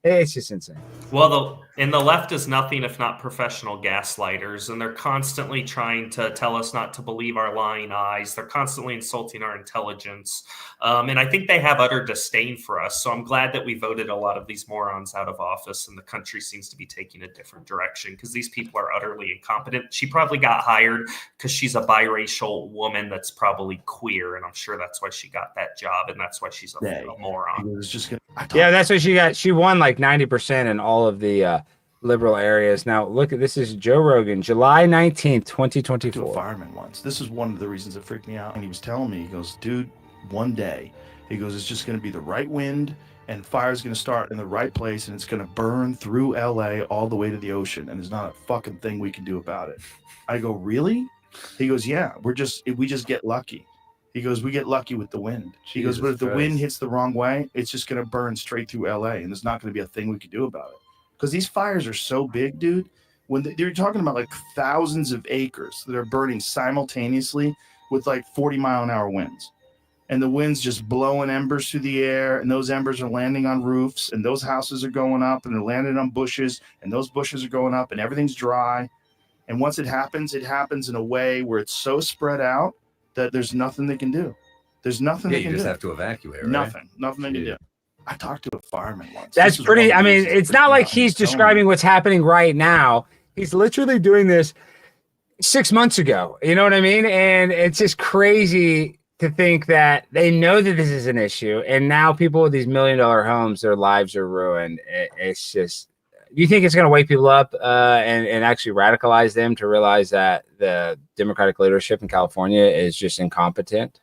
Speaker 1: it's just insane.
Speaker 2: Well, the left is nothing if not professional gaslighters, and they're constantly trying to tell us not to believe our lying eyes. They're constantly insulting our intelligence. And I think they have utter disdain for us. So I'm glad that we voted a lot of these morons out of office, and the country seems to be taking a different direction because these people are utterly incompetent. She probably got hired because she's a biracial woman that's probably queer, and I'm sure that's why she got that job, and that's why she's a moron.
Speaker 1: That's what she got. She won like 90% in all of the liberal areas. Now look at this. Is Joe Rogan, July 19th, 2024.
Speaker 3: To a fireman once. This is one of the reasons that freaked me out. And he was telling me, he goes, dude, one day, he goes, it's just going to be the right wind and fire's going to start in the right place and it's going to burn through LA all the way to the ocean. And there's not a fucking thing we can do about it. I go, really? He goes, yeah, we just get lucky. He goes, we get lucky with the wind. He goes, but if the wind hits the wrong way, it's just going to burn straight through LA and there's not going to be a thing we can do about it. Because these fires are so big, dude. When they're talking about like thousands of acres that are burning simultaneously with like 40-mile-an-hour winds. And the wind's just blowing embers through the air, and those embers are landing on roofs, and those houses are going up, and they're landing on bushes, and those bushes are going up, and everything's dry. And once it happens in a way where it's so spread out that there's nothing they can do. There's nothing they can do.
Speaker 13: You just have to evacuate, right?
Speaker 3: Nothing they can do. I talked to a fireman once.
Speaker 1: That's pretty, I mean, it's not like he's describing what's happening right now. He's literally doing this 6 months ago. You know what I mean? And it's just crazy to think that they know that this is an issue. And now people with these $1 million homes, their lives are ruined. It's just, do you think it's going to wake people up and actually radicalize them to realize that the Democratic leadership in California is just incompetent?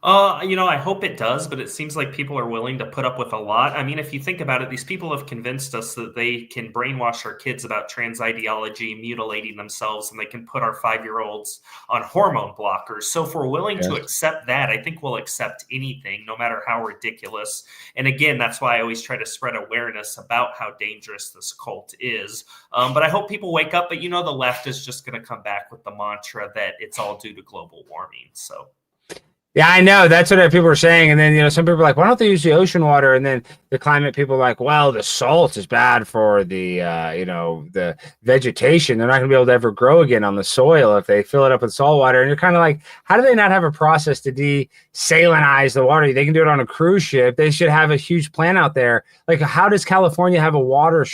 Speaker 2: I hope it does, but it seems like people are willing to put up with a lot. I mean, if you think about it, these people have convinced us that they can brainwash our kids about trans ideology, mutilating themselves, and they can put our 5-year-olds on hormone blockers. So if we're willing to accept that, I think we'll accept anything, no matter how ridiculous. And again, that's why I always try to spread awareness about how dangerous this cult is. But I hope people wake up. But the left is just going to come back with the mantra that it's all due to global warming. So.
Speaker 1: Yeah, I know. That's what people are saying. And then, some people are like, why don't they use the ocean water? And then the climate people are like, well, the salt is bad for the, the vegetation. They're not going to be able to ever grow again on the soil if they fill it up with salt water. And you're kind of like, how do they not have a process to desalinize the water? They can do it on a cruise ship. They should have a huge plant out there. Like, how does California have a water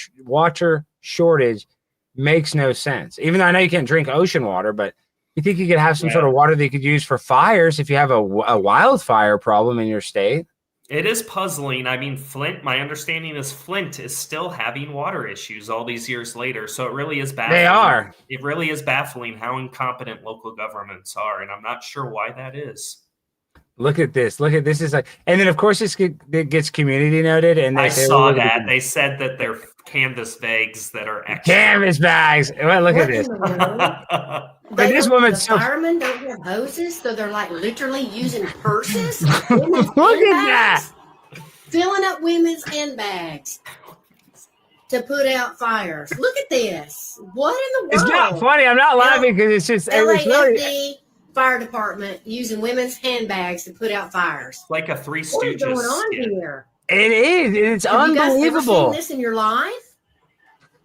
Speaker 1: shortage? Makes no sense. Even though I know you can't drink ocean water, but you think you could have some sort of water that you could use for fires if you have a wildfire problem in your state?
Speaker 2: It is puzzling. I mean, Flint, my understanding is Flint is still having water issues all these years later. So it really is baffling.
Speaker 1: They are.
Speaker 2: It really is baffling how incompetent local governments are. And I'm not sure why that is.
Speaker 1: Look at this. Is like, and then of course it gets community noted. And
Speaker 2: I saw that. They said that they're canvas bags that are extra.
Speaker 1: Canvas bags. Well, look at this. But this woman's
Speaker 13: the firemen don't have hoses, so they're like literally using purses.
Speaker 1: Look at that.
Speaker 13: Filling up women's handbags to put out fires. Look at this. What in the world?
Speaker 1: It's not funny. I'm not laughing because it's just
Speaker 13: LAFD fire department using women's handbags to put out fires.
Speaker 2: Like a Three Stooges.
Speaker 13: What is going on here?
Speaker 1: It is. It's unbelievable.
Speaker 13: You guys ever seen this in your life?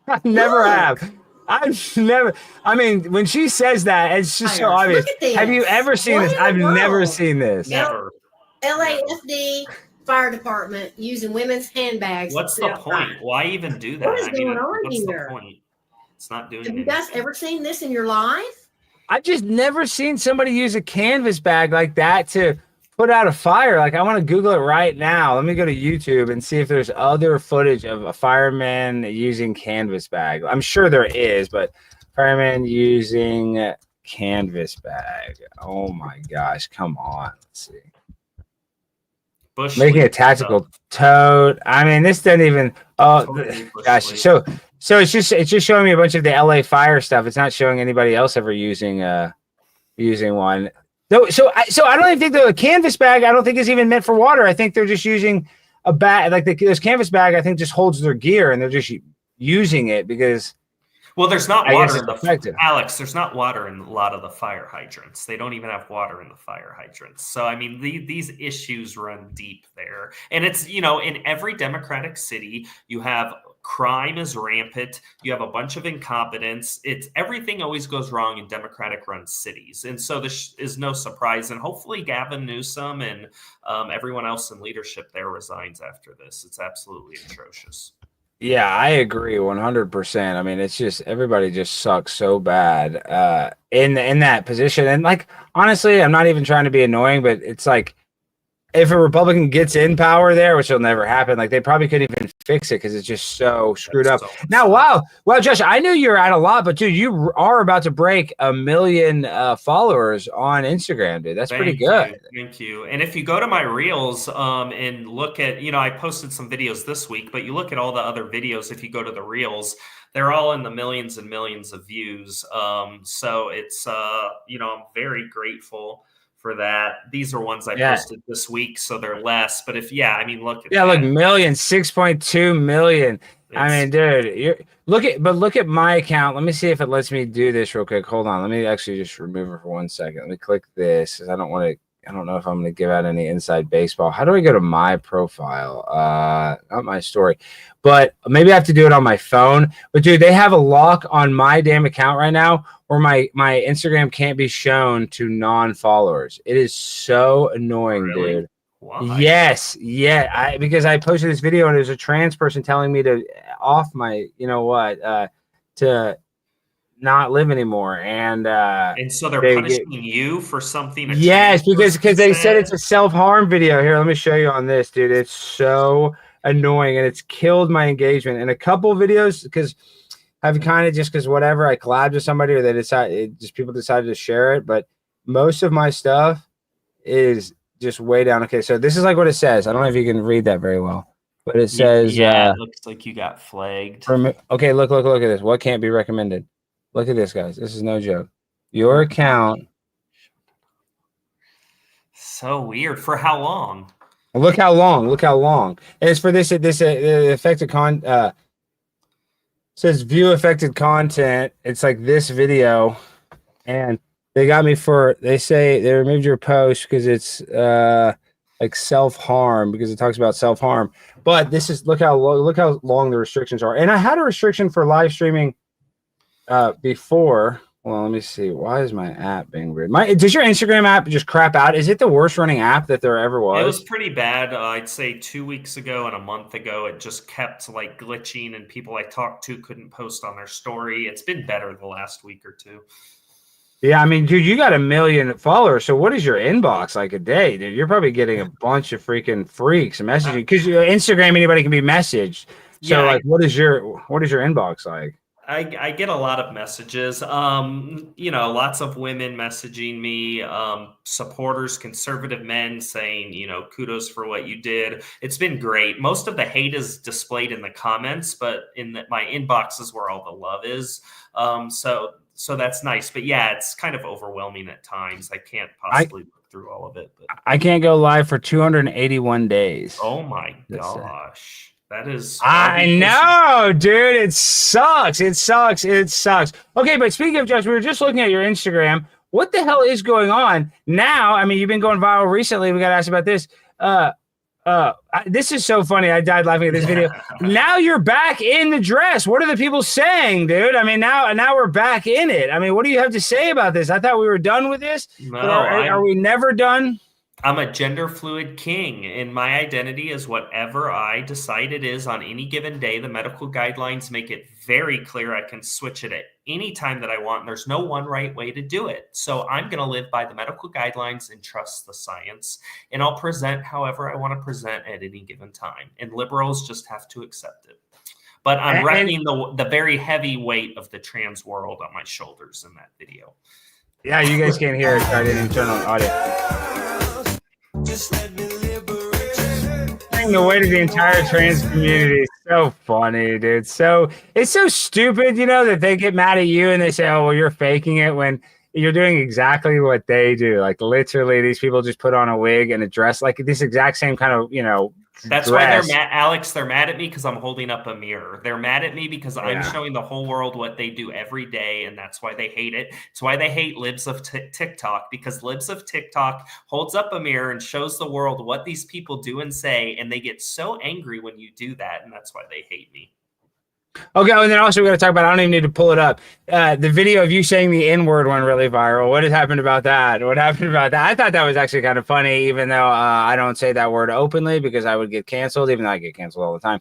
Speaker 1: I never have. I've never. I mean, when she says that, it's just so obvious. Have you ever seen this? I've never seen this.
Speaker 2: Never.
Speaker 13: LAFD fire department using women's handbags.
Speaker 2: What's the point? Why even do that?
Speaker 13: What is going on
Speaker 2: what's
Speaker 13: here?
Speaker 2: The point? It's not doing.
Speaker 13: Have you guys ever seen this in your life?
Speaker 1: I've just never seen somebody use a canvas bag like that to put out a fire. Like, I want to Google it right now. Let me go to YouTube and see if there's other footage of a fireman using canvas bag. I'm sure there is, but fireman using canvas bag. Oh my gosh, come on. Let's see.
Speaker 2: Bush
Speaker 1: Making a tactical tote. I mean, this doesn't even. Oh gosh. So it's just showing me a bunch of the LA fire stuff. It's not showing anybody else ever using one. So I don't even think the canvas bag, I don't think is even meant for water. I think they're just using a bag, like this canvas bag, I think just holds their gear and they're just using it because.
Speaker 2: Well, there's not water in
Speaker 1: Alex,
Speaker 2: there's not water in a lot of the fire hydrants. They don't even have water in the fire hydrants. So, I mean, these issues run deep there. And it's, in every democratic city, you have crime is rampant. You have a bunch of incompetence. Everything always goes wrong in democratic run cities. And so this is no surprise. And hopefully Gavin Newsom and everyone else in leadership there resigns after this. It's absolutely atrocious.
Speaker 1: Yeah, I agree 100%. I mean, it's just everybody just sucks so bad in that position. And like, honestly, I'm not even trying to be annoying, but it's like if a Republican gets in power there, which will never happen, like they probably couldn't even fix it because it's just so screwed up. Now, wow. Well, Josh, I knew you were at a lot, but dude, you are about to break 1 million followers on Instagram, dude. That's pretty good.
Speaker 2: Thank you. And if you go to my reels and look at, I posted some videos this week, but you look at all the other videos, if you go to the reels, they're all in the millions and millions of views. So it's, I'm very grateful for that. These are ones I posted this week, so they're less. But look at that.
Speaker 1: Look, 6.2 million. I mean, dude, look at my account. Let me see if it lets me do this real quick. Hold on. Let me actually just remove it for 1 second. Let me click this. I don't know if I'm going to give out any inside baseball. How do I go to my profile? Not my story, but maybe I have to do it on my phone. But dude, they have a lock on my damn account right now where my Instagram can't be shown to non-followers. It is so annoying, dude.
Speaker 2: Why?
Speaker 1: Yes. Yeah. Because I posted this video and there's a trans person telling me to off my, to not live anymore. And
Speaker 2: so they're punishing you for something.
Speaker 1: Yes, because they said it's a self-harm video. Here, let me show you on this, dude. It's so annoying and it's killed my engagement in a couple videos because I've kind of just because whatever I collabed with somebody or people decided to share it. But most of my stuff is just way down. Okay, so this is like what it says. I don't know if you can read that very well, but it says,
Speaker 2: it looks like you got flagged.
Speaker 1: okay, look at this. What can't be recommended? Look at this, guys. This is no joke. Your account.
Speaker 2: So weird. For how long?
Speaker 1: Look how long. And it's for this affected says view affected content. It's like this video, and they got me they say they removed your post because it's like self-harm, because it talks about self-harm. But this is look how long the restrictions are. And I had a restriction for live streaming before. Well, let me see. Why is my app being weird? Does your Instagram app just crap out? Is it the worst running app that there ever was?
Speaker 2: It was pretty bad. I'd say 2 weeks ago and a month ago, it just kept like glitching, and people I talked to couldn't post on their story. It's been better the last week or two.
Speaker 1: Yeah, I mean, dude, you got 1 million followers. So what is your inbox like a day, dude? You're probably getting a bunch of freaking freaks messaging, because Instagram, anybody can be messaged. So like, what is your inbox like?
Speaker 2: I get a lot of messages, lots of women messaging me, supporters, conservative men saying, kudos for what you did. It's been great. Most of the hate is displayed in the comments, but my inbox is where all the love is. So that's nice. But yeah, it's kind of overwhelming at times. I can't possibly look through all of it. But
Speaker 1: I can't go live for 281 days.
Speaker 2: Oh my gosh. That is.
Speaker 1: I know, dude. It sucks. Okay, but speaking of Josh, we were just looking at your Instagram. What the hell is going on now? I mean, you've been going viral recently. We got to ask about this. This is so funny. I died laughing at this video. Now you're back in the dress. What are the people saying, dude? I mean, now we're back in it. I mean, what do you have to say about this? I thought we were done with this.
Speaker 2: No,
Speaker 1: are we never done?
Speaker 2: I'm a gender fluid king, and my identity is whatever I decide it is on any given day. The medical guidelines make it very clear I can switch it at any time that I want. And there's no one right way to do it. So I'm going to live by the medical guidelines and trust the science. And I'll present however I want to present at any given time. And liberals just have to accept it. But I'm reckoning the very heavy weight of the trans world on my shoulders in that video.
Speaker 1: Yeah, you guys can't hear it. I didn't turn on audio. The weight of the entire trans community is so funny, dude. So it's so stupid, that they get mad at you and they say, "Oh, well, you're faking it," when you're doing exactly what they do. Like literally, these people just put on a wig and a dress, like this exact same kind of,
Speaker 2: That's
Speaker 1: dress.
Speaker 2: Why they're mad, Alex. They're mad at me because I'm holding up a mirror. They're mad at me because I'm showing the whole world what they do every day, and that's why they hate it. It's why they hate libs of TikTok, because libs of TikTok holds up a mirror and shows the world what these people do and say, and they get so angry when you do that, and that's why they hate me.
Speaker 1: Okay, and then also we got to talk about, I don't even need to pull it up, the video of you saying the N-word went really viral. What has happened about that? I thought that was actually kind of funny, even though I don't say that word openly because I would get canceled, even though I get canceled all the time.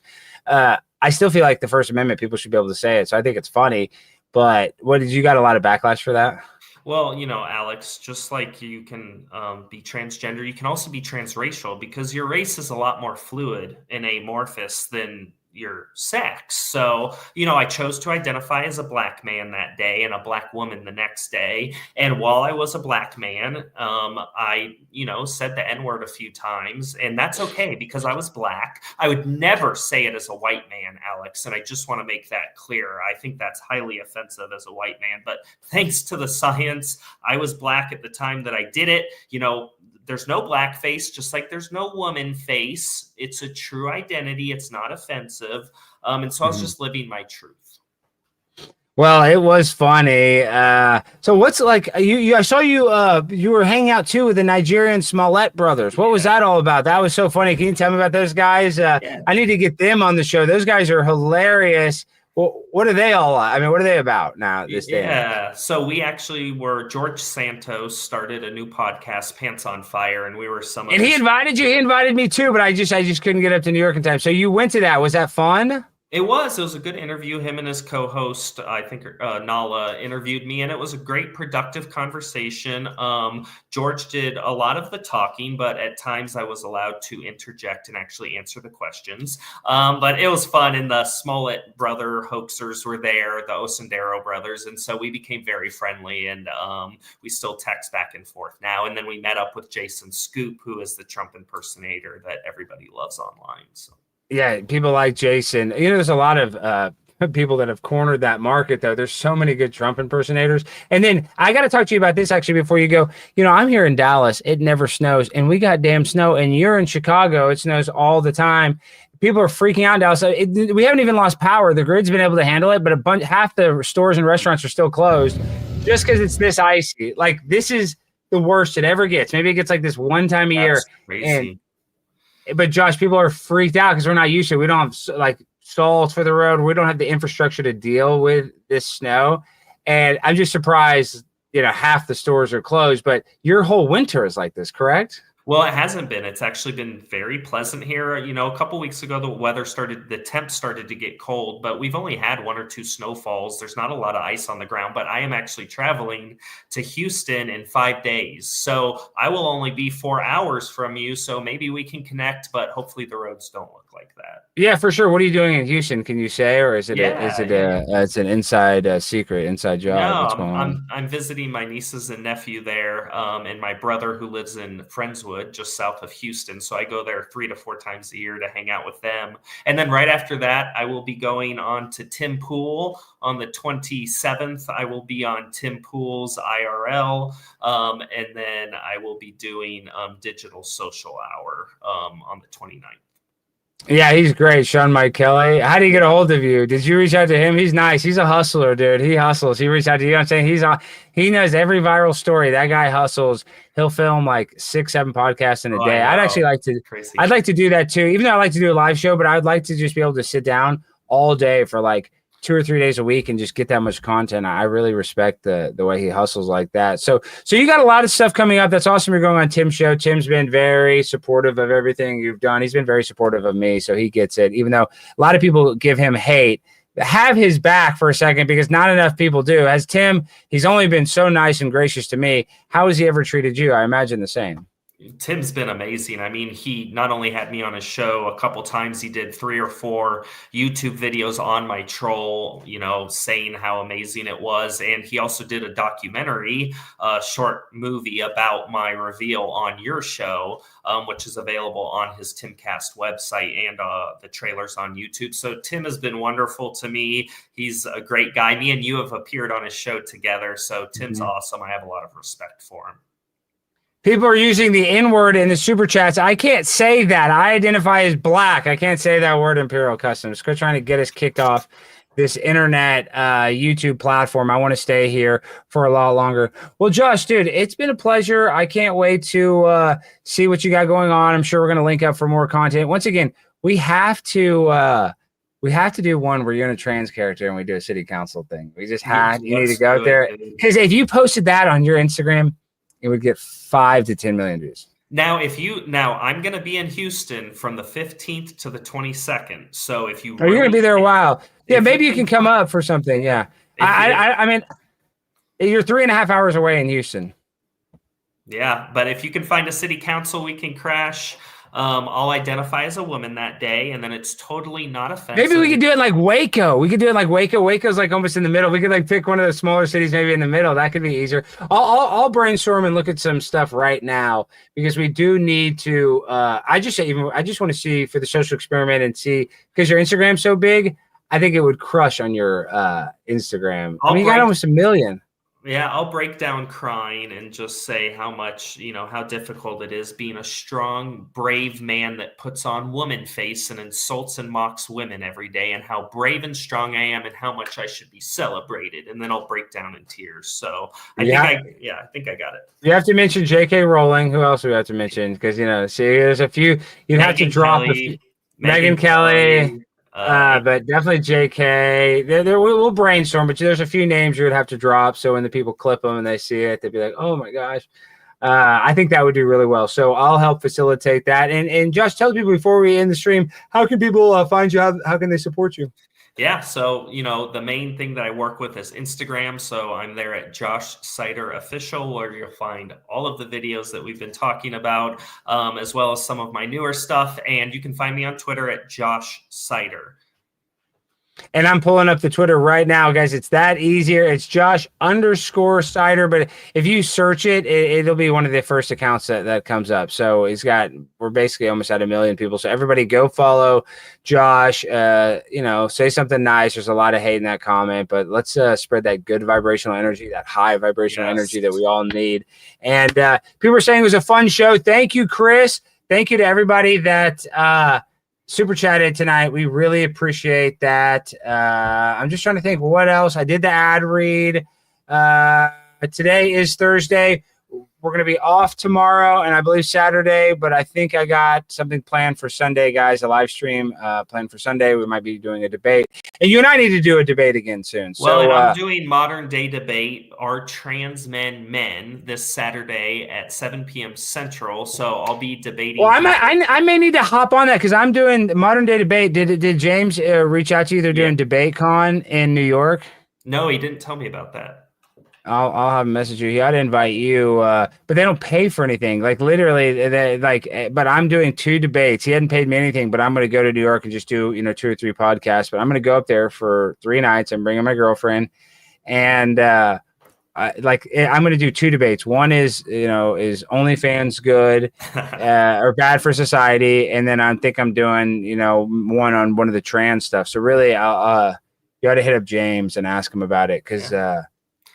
Speaker 1: I still feel like the First Amendment, people should be able to say it, so I think it's funny. But you got a lot of backlash for that?
Speaker 2: Well, Alex, just like you can be transgender, you can also be transracial, because your race is a lot more fluid and amorphous than your sex. So, I chose to identify as a black man that day and a black woman the next day. And while I was a black man, I, said the N-word a few times, and that's okay because I was black. I would never say it as a white man, Alex. And I just want to make that clear. I think that's highly offensive as a white man, but thanks to the science, I was black at the time that I did it. There's no black face, just like there's no woman face. It's a true identity. It's not offensive. And so I was just living my truth.
Speaker 1: Well, it was funny. So what's like I saw you were hanging out too with the Nigerian Smollett brothers. What was that all about? That was so funny. Can you tell me about those guys? I need to get them on the show. Those guys are hilarious. Well, what are they all? I mean, what are they about now this day?
Speaker 2: Yeah, so we actually were. George Santos started a new podcast, Pants on Fire, and we were some.
Speaker 1: And he invited you. He invited me too, but I just couldn't get up to New York in time. So you went to that. Was that fun?
Speaker 2: It was a good interview. Him and his co-host, I think Nala, interviewed me, and it was a great, productive conversation. George did a lot of the talking, but at times I was allowed to interject and actually answer the questions. But it was fun, and the Smollett brother hoaxers were there, the Osendero brothers, and so we became very friendly, and we still text back and forth now. And then we met up with Jason Scoop, who is the Trump impersonator that everybody loves online. So.
Speaker 1: Yeah, people like Jason. There's a lot of people that have cornered that market, though. There's so many good Trump impersonators. And then I got to talk to you about this actually before you go. I'm here in Dallas. It never snows, and we got damn snow. And you're in Chicago. It snows all the time. People are freaking out in Dallas. We haven't even lost power. The grid's been able to handle it, but half the stores and restaurants are still closed just because it's this icy. Like, this is the worst it ever gets. Maybe it gets like this one time a year.
Speaker 2: Crazy.
Speaker 1: But Josh, people are freaked out because we're not used to it. We don't have like salts for the road. We don't have the infrastructure to deal with this snow. And I'm just surprised, half the stores are closed, but your whole winter is like this, correct?
Speaker 2: Well, it hasn't been. It's actually been very pleasant here. A couple weeks ago, the temps started to get cold, but we've only had 1 or 2 snowfalls. There's not a lot of ice on the ground, but I am actually traveling to Houston in 5 days. So I will only be 4 hours from you. So maybe we can connect, but hopefully the roads don't look like that.
Speaker 1: Yeah, for sure. What are you doing in Houston? Can you say, or is it it's an inside secret, inside job?
Speaker 2: No, I'm visiting my nieces and nephew there, and my brother who lives in Friendswood, just south of Houston. So I go there 3 to 4 times a year to hang out with them. And then right after that, I will be going on to Tim Pool on the 27th. I will be on Tim Pool's IRL, and then I will be doing Digital Social Hour on the 29th.
Speaker 1: Yeah, he's great. Sean Mike Kelly. How do you get a hold of you? Did you reach out to him? He's nice. He's a hustler, dude. He hustles. He reached out to you. I'm saying he knows every viral story. That guy hustles. He'll film like 6, 7 podcasts in a day. I'd actually like to. Crazy. I'd like to do that too. Even though I like to do a live show, but I'd like to just be able to sit down all day for like 2 or 3 days a week and just get that much content. I really respect the way he hustles like that. So you got a lot of stuff coming up. That's awesome. You're going on Tim's show. Tim's been very supportive of everything you've done. He's been very supportive of me, so he gets it. Even though a lot of people give him hate, have his back for a second because not enough people do. As Tim, he's only been so nice and gracious to me. How has he ever treated you? I imagine the same.
Speaker 2: Tim's been amazing. I mean, he not only had me on his show a couple times, he did 3 or 4 YouTube videos on my troll, saying how amazing it was. And he also did a documentary, short movie about my reveal on your show, which is available on his Timcast website and the trailers on YouTube. So Tim has been wonderful to me. He's a great guy. Me and you have appeared on his show together. So Tim's awesome. I have a lot of respect for him.
Speaker 1: People are using the N-word in the super chats. I can't say that. I identify as black. I can't say that word, Imperial Customs. Quit trying to get us kicked off this internet YouTube platform. I want to stay here for a lot longer. Well, Josh, dude, it's been a pleasure. I can't wait to see what you got going on. I'm sure we're going to link up for more content. Once again, we have to do one where you're in a trans character and we do a city council thing. You need to go out there. Because if you posted that on your Instagram, it would get 5 to 10 million views.
Speaker 2: Now, I'm going to be in Houston from the 15th to the 22nd. So if you,
Speaker 1: you're going to be there a while. Yeah, maybe you can come up for something. Yeah, I mean, you're 3.5 hours away in Houston.
Speaker 2: Yeah, but if you can find a city council, we can crash. I'll identify as a woman that day, and then it's totally not offensive.
Speaker 1: Maybe we could do it like Waco. Waco's like almost in the middle. We could like pick one of the smaller cities, maybe in the middle. That could be easier. I'll brainstorm and look at some stuff right now because we do need to. I just want to see for the social experiment and see because your Instagram's so big. I think it would crush on your Instagram. You got almost 1 million.
Speaker 2: Yeah, I'll break down crying and just say how much, how difficult it is being a strong, brave man that puts on woman face and insults and mocks women every day and how brave and strong I am and how much I should be celebrated. And then I'll break down in tears. So I think I got it. You have to mention J.K. Rowling. Who else do we have to mention? Because, there's a few, have to drop a few. Megyn Kelly. But definitely JK. We'll brainstorm, but there's a few names you would have to drop. So when the people clip them and they see it, they'd be like, "Oh my gosh!"
Speaker 1: I think that would do really well. So I'll help facilitate that. And Josh, tell people before we end the stream, how can people find you? How can they support you?
Speaker 2: Yeah, so the main thing that I work with is Instagram. So I'm there at Josh Seiter Official, where you'll find all of the videos that we've been talking about, as well as some of my newer stuff. And you can find me on Twitter at Josh Seiter.
Speaker 1: And I'm pulling up the Twitter right now, guys. It's that easier. It's Josh_Seiter. But if you search it, it'll be one of the first accounts that comes up. So we're basically almost at 1 million people. So everybody go follow Josh. Say something nice. There's a lot of hate in that comment, but let's spread that good vibrational energy, that high vibrational energy that we all need. And people are saying it was a fun show. Thank you, Chris. Thank you to everybody that super chatted tonight. We really appreciate that. I'm just trying to think what else. I did the ad read. Today is Thursday. We're going to be off tomorrow and I believe Saturday, but I think I got something planned for Sunday, guys, a live stream planned for Sunday. We might be doing a debate. And you and I need to do a debate again soon.
Speaker 2: Well, I'm doing Modern Day Debate, Are Trans Men Men, this Saturday at 7 p.m. Central. So I'll be debating.
Speaker 1: Well, I may need to hop on that because I'm doing Modern Day Debate. Did James reach out to you? They're doing Debate Con in New York.
Speaker 2: No, he didn't tell me about that.
Speaker 1: I'll have a message you. He ought to invite you, but they don't pay for anything. Like literally, but I'm doing 2 debates. He hadn't paid me anything, but I'm going to go to New York and just do 2 or 3 podcasts. But I'm going to go up there for 3 nights. I'm bringing my girlfriend, and I'm going to do 2 debates. One is is OnlyFans good or bad for society, and then I think I'm doing one on one of the trans stuff. So really, you ought to hit up James and ask him about it because.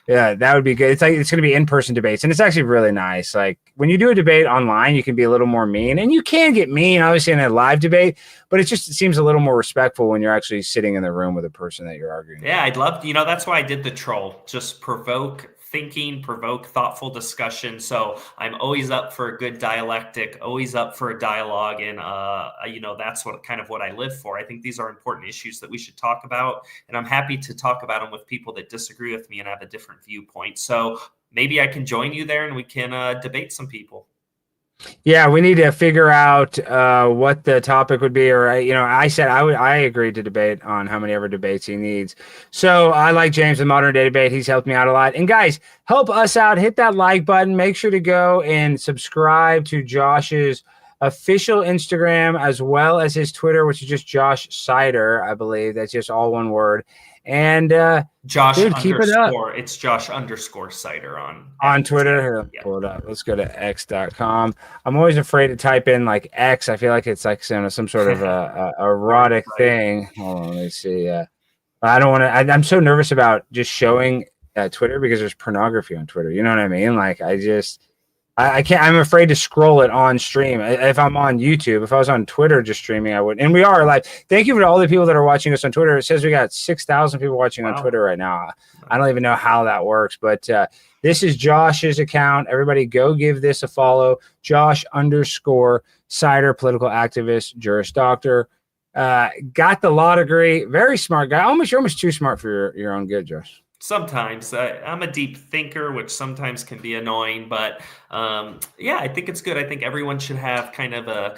Speaker 1: Yeah, that would be good. It's going to be in-person debates, and it's actually really nice. Like when you do a debate online, you can be a little more mean, and you can get mean, obviously, in a live debate. But it seems a little more respectful when you're actually sitting in the room with a person that you're arguing.
Speaker 2: Yeah, I'd love. That's why I did the troll. Just provoke thinking, provoke thoughtful discussion. So I'm always up for a good dialectic, always up for a dialogue, and that's what I live for. I think these are important issues that we should talk about, and I'm happy to talk about them with people that disagree with me and have a different viewpoint. So maybe I can join you there and we can debate some people.
Speaker 1: Yeah, we need to figure out what the topic would be. Or I said I agreed to debate on how many ever debates he needs. So I like James, the Modern Day Debate. He's helped me out a lot. And guys, help us out. Hit that like button. Make sure to go and subscribe to Josh's official Instagram as well as his Twitter, which is just Josh Seiter, I believe. That's just all one word. And
Speaker 2: Josh,
Speaker 1: dude, keep it up.
Speaker 2: It's Josh_Seiter on
Speaker 1: Twitter. Here, pull it up. Let's go to x.com. I'm always afraid to type in like X. I feel like it's like some sort of erotic thing. Hold on, let me see. I don't want to. I'm so nervous about just showing Twitter because there's pornography on Twitter. You know what I mean? Like I can't. I'm afraid to scroll it on stream. If I'm on YouTube, if I was on Twitter just streaming, I would. And we are live. Thank you to all the people that are watching us on Twitter. It says we got 6,000 people watching on Twitter right now. I don't even know how that works, but this is Josh's account. Everybody go give this a follow. Josh_Seiter, political activist, Juris Doctor. Got the law degree. Very smart guy. You're almost too smart for your own good, Josh.
Speaker 2: Sometimes I'm a deep thinker, which sometimes can be annoying, but I think it's good. I think everyone should have kind of a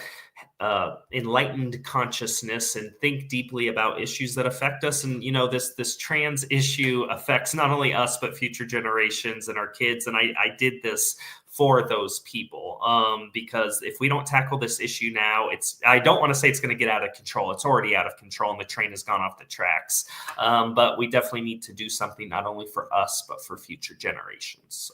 Speaker 2: enlightened consciousness and think deeply about issues that affect us. And this trans issue affects not only us but future generations and our kids. And I did this for those people because if we don't tackle this issue now, I don't want to say it's going to get out of control. It's already out of control and the train has gone off the tracks. But we definitely need to do something not only for us but for future generations.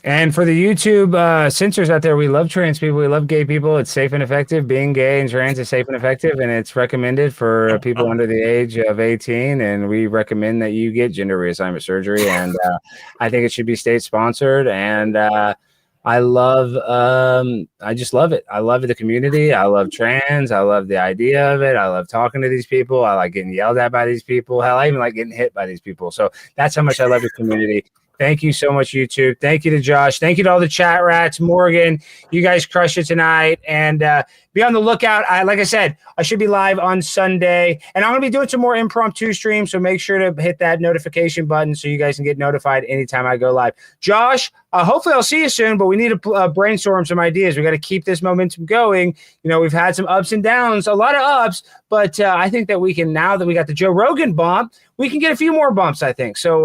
Speaker 1: And for the YouTube censors out there, we love trans people. We love gay people. It's safe and effective. Being gay and trans is safe and effective, and it's recommended for people under the age of 18. And we recommend that you get gender reassignment surgery. And I think it should be state sponsored. And I just love it. I love the community. I love trans. I love the idea of it. I love talking to these people. I like getting yelled at by these people. Hell, I even like getting hit by these people. So that's how much I love the community. Thank you so much, YouTube. Thank you to Josh. Thank you to all the chat rats. Morgan, you guys crushed it tonight. And be on the lookout. Like I said, I should be live on Sunday. And I'm going to be doing some more impromptu streams. So make sure to hit that notification button so you guys can get notified anytime I go live. Josh hopefully I'll see you soon, but we need to brainstorm some ideas. We got to keep this momentum going. We've had some ups and downs, a lot of ups, but I think that we can, now that we got the Joe Rogan bump, we can get a few more bumps, I think. So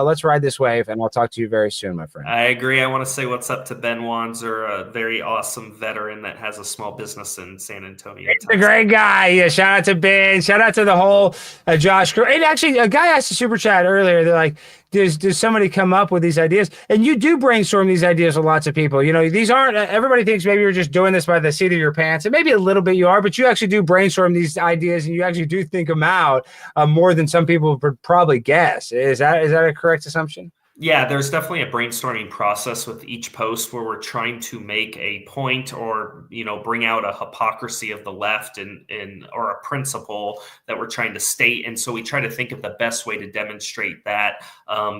Speaker 1: let's ride this wave, and I'll talk to you very soon, my friend.
Speaker 2: I agree. I want to say what's up to Ben Wanzer, a very awesome veteran that has a small business in San Antonio.
Speaker 1: He's a great guy. Yeah, shout out to Ben. Shout out to the whole Josh crew. And actually, a guy asked a super chat earlier. They're like, does somebody come up with these ideas? And you do brainstorm these ideas with lots of people. These aren't, everybody thinks maybe you're just doing this by the seat of your pants. And maybe a little bit you are, but you actually do brainstorm these ideas and you actually do think them out more than some people would probably guess. Is that a correct assumption?
Speaker 2: Yeah, there's definitely a brainstorming process with each post where we're trying to make a point or, bring out a hypocrisy of the left or a principle that we're trying to state. And so we try to think of the best way to demonstrate that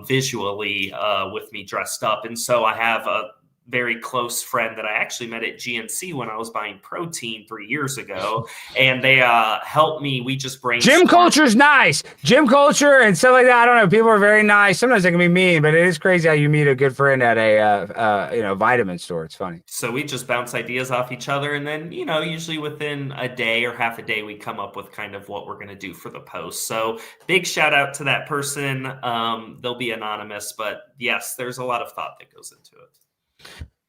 Speaker 2: visually with me dressed up. And so I have a very close friend that I actually met at GNC when I was buying protein 3 years ago. And they helped me. We just brainstormed.
Speaker 1: Gym culture's nice. Gym culture and stuff like that. I don't know. People are very nice. Sometimes they can be mean, but it is crazy how you meet a good friend at a vitamin store. It's funny.
Speaker 2: So we just bounce ideas off each other. And then, usually within a day or half a day, we come up with kind of what we're going to do for the post. So big shout out to that person. They'll be anonymous, but yes, there's a lot of thought that goes into it.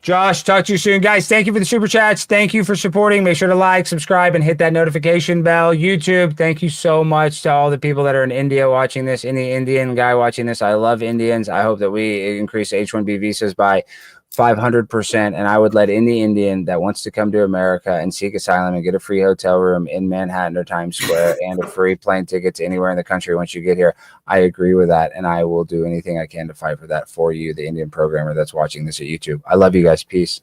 Speaker 1: Josh, talk to you soon. Guys, thank you for the super chats. Thank you for supporting. Make sure to like, subscribe, and hit that notification bell. YouTube, thank you so much to all the people that are in India watching this, any Indian guy watching this. I love Indians. I hope that we increase H-1B visas by 500%, and I would let any Indian that wants to come to America and seek asylum and get a free hotel room in Manhattan or Times Square and a free plane ticket to anywhere in the country once you get here. I agree with that, and I will do anything I can to fight for that for you, the Indian programmer that's watching this at YouTube. I love you guys. Peace.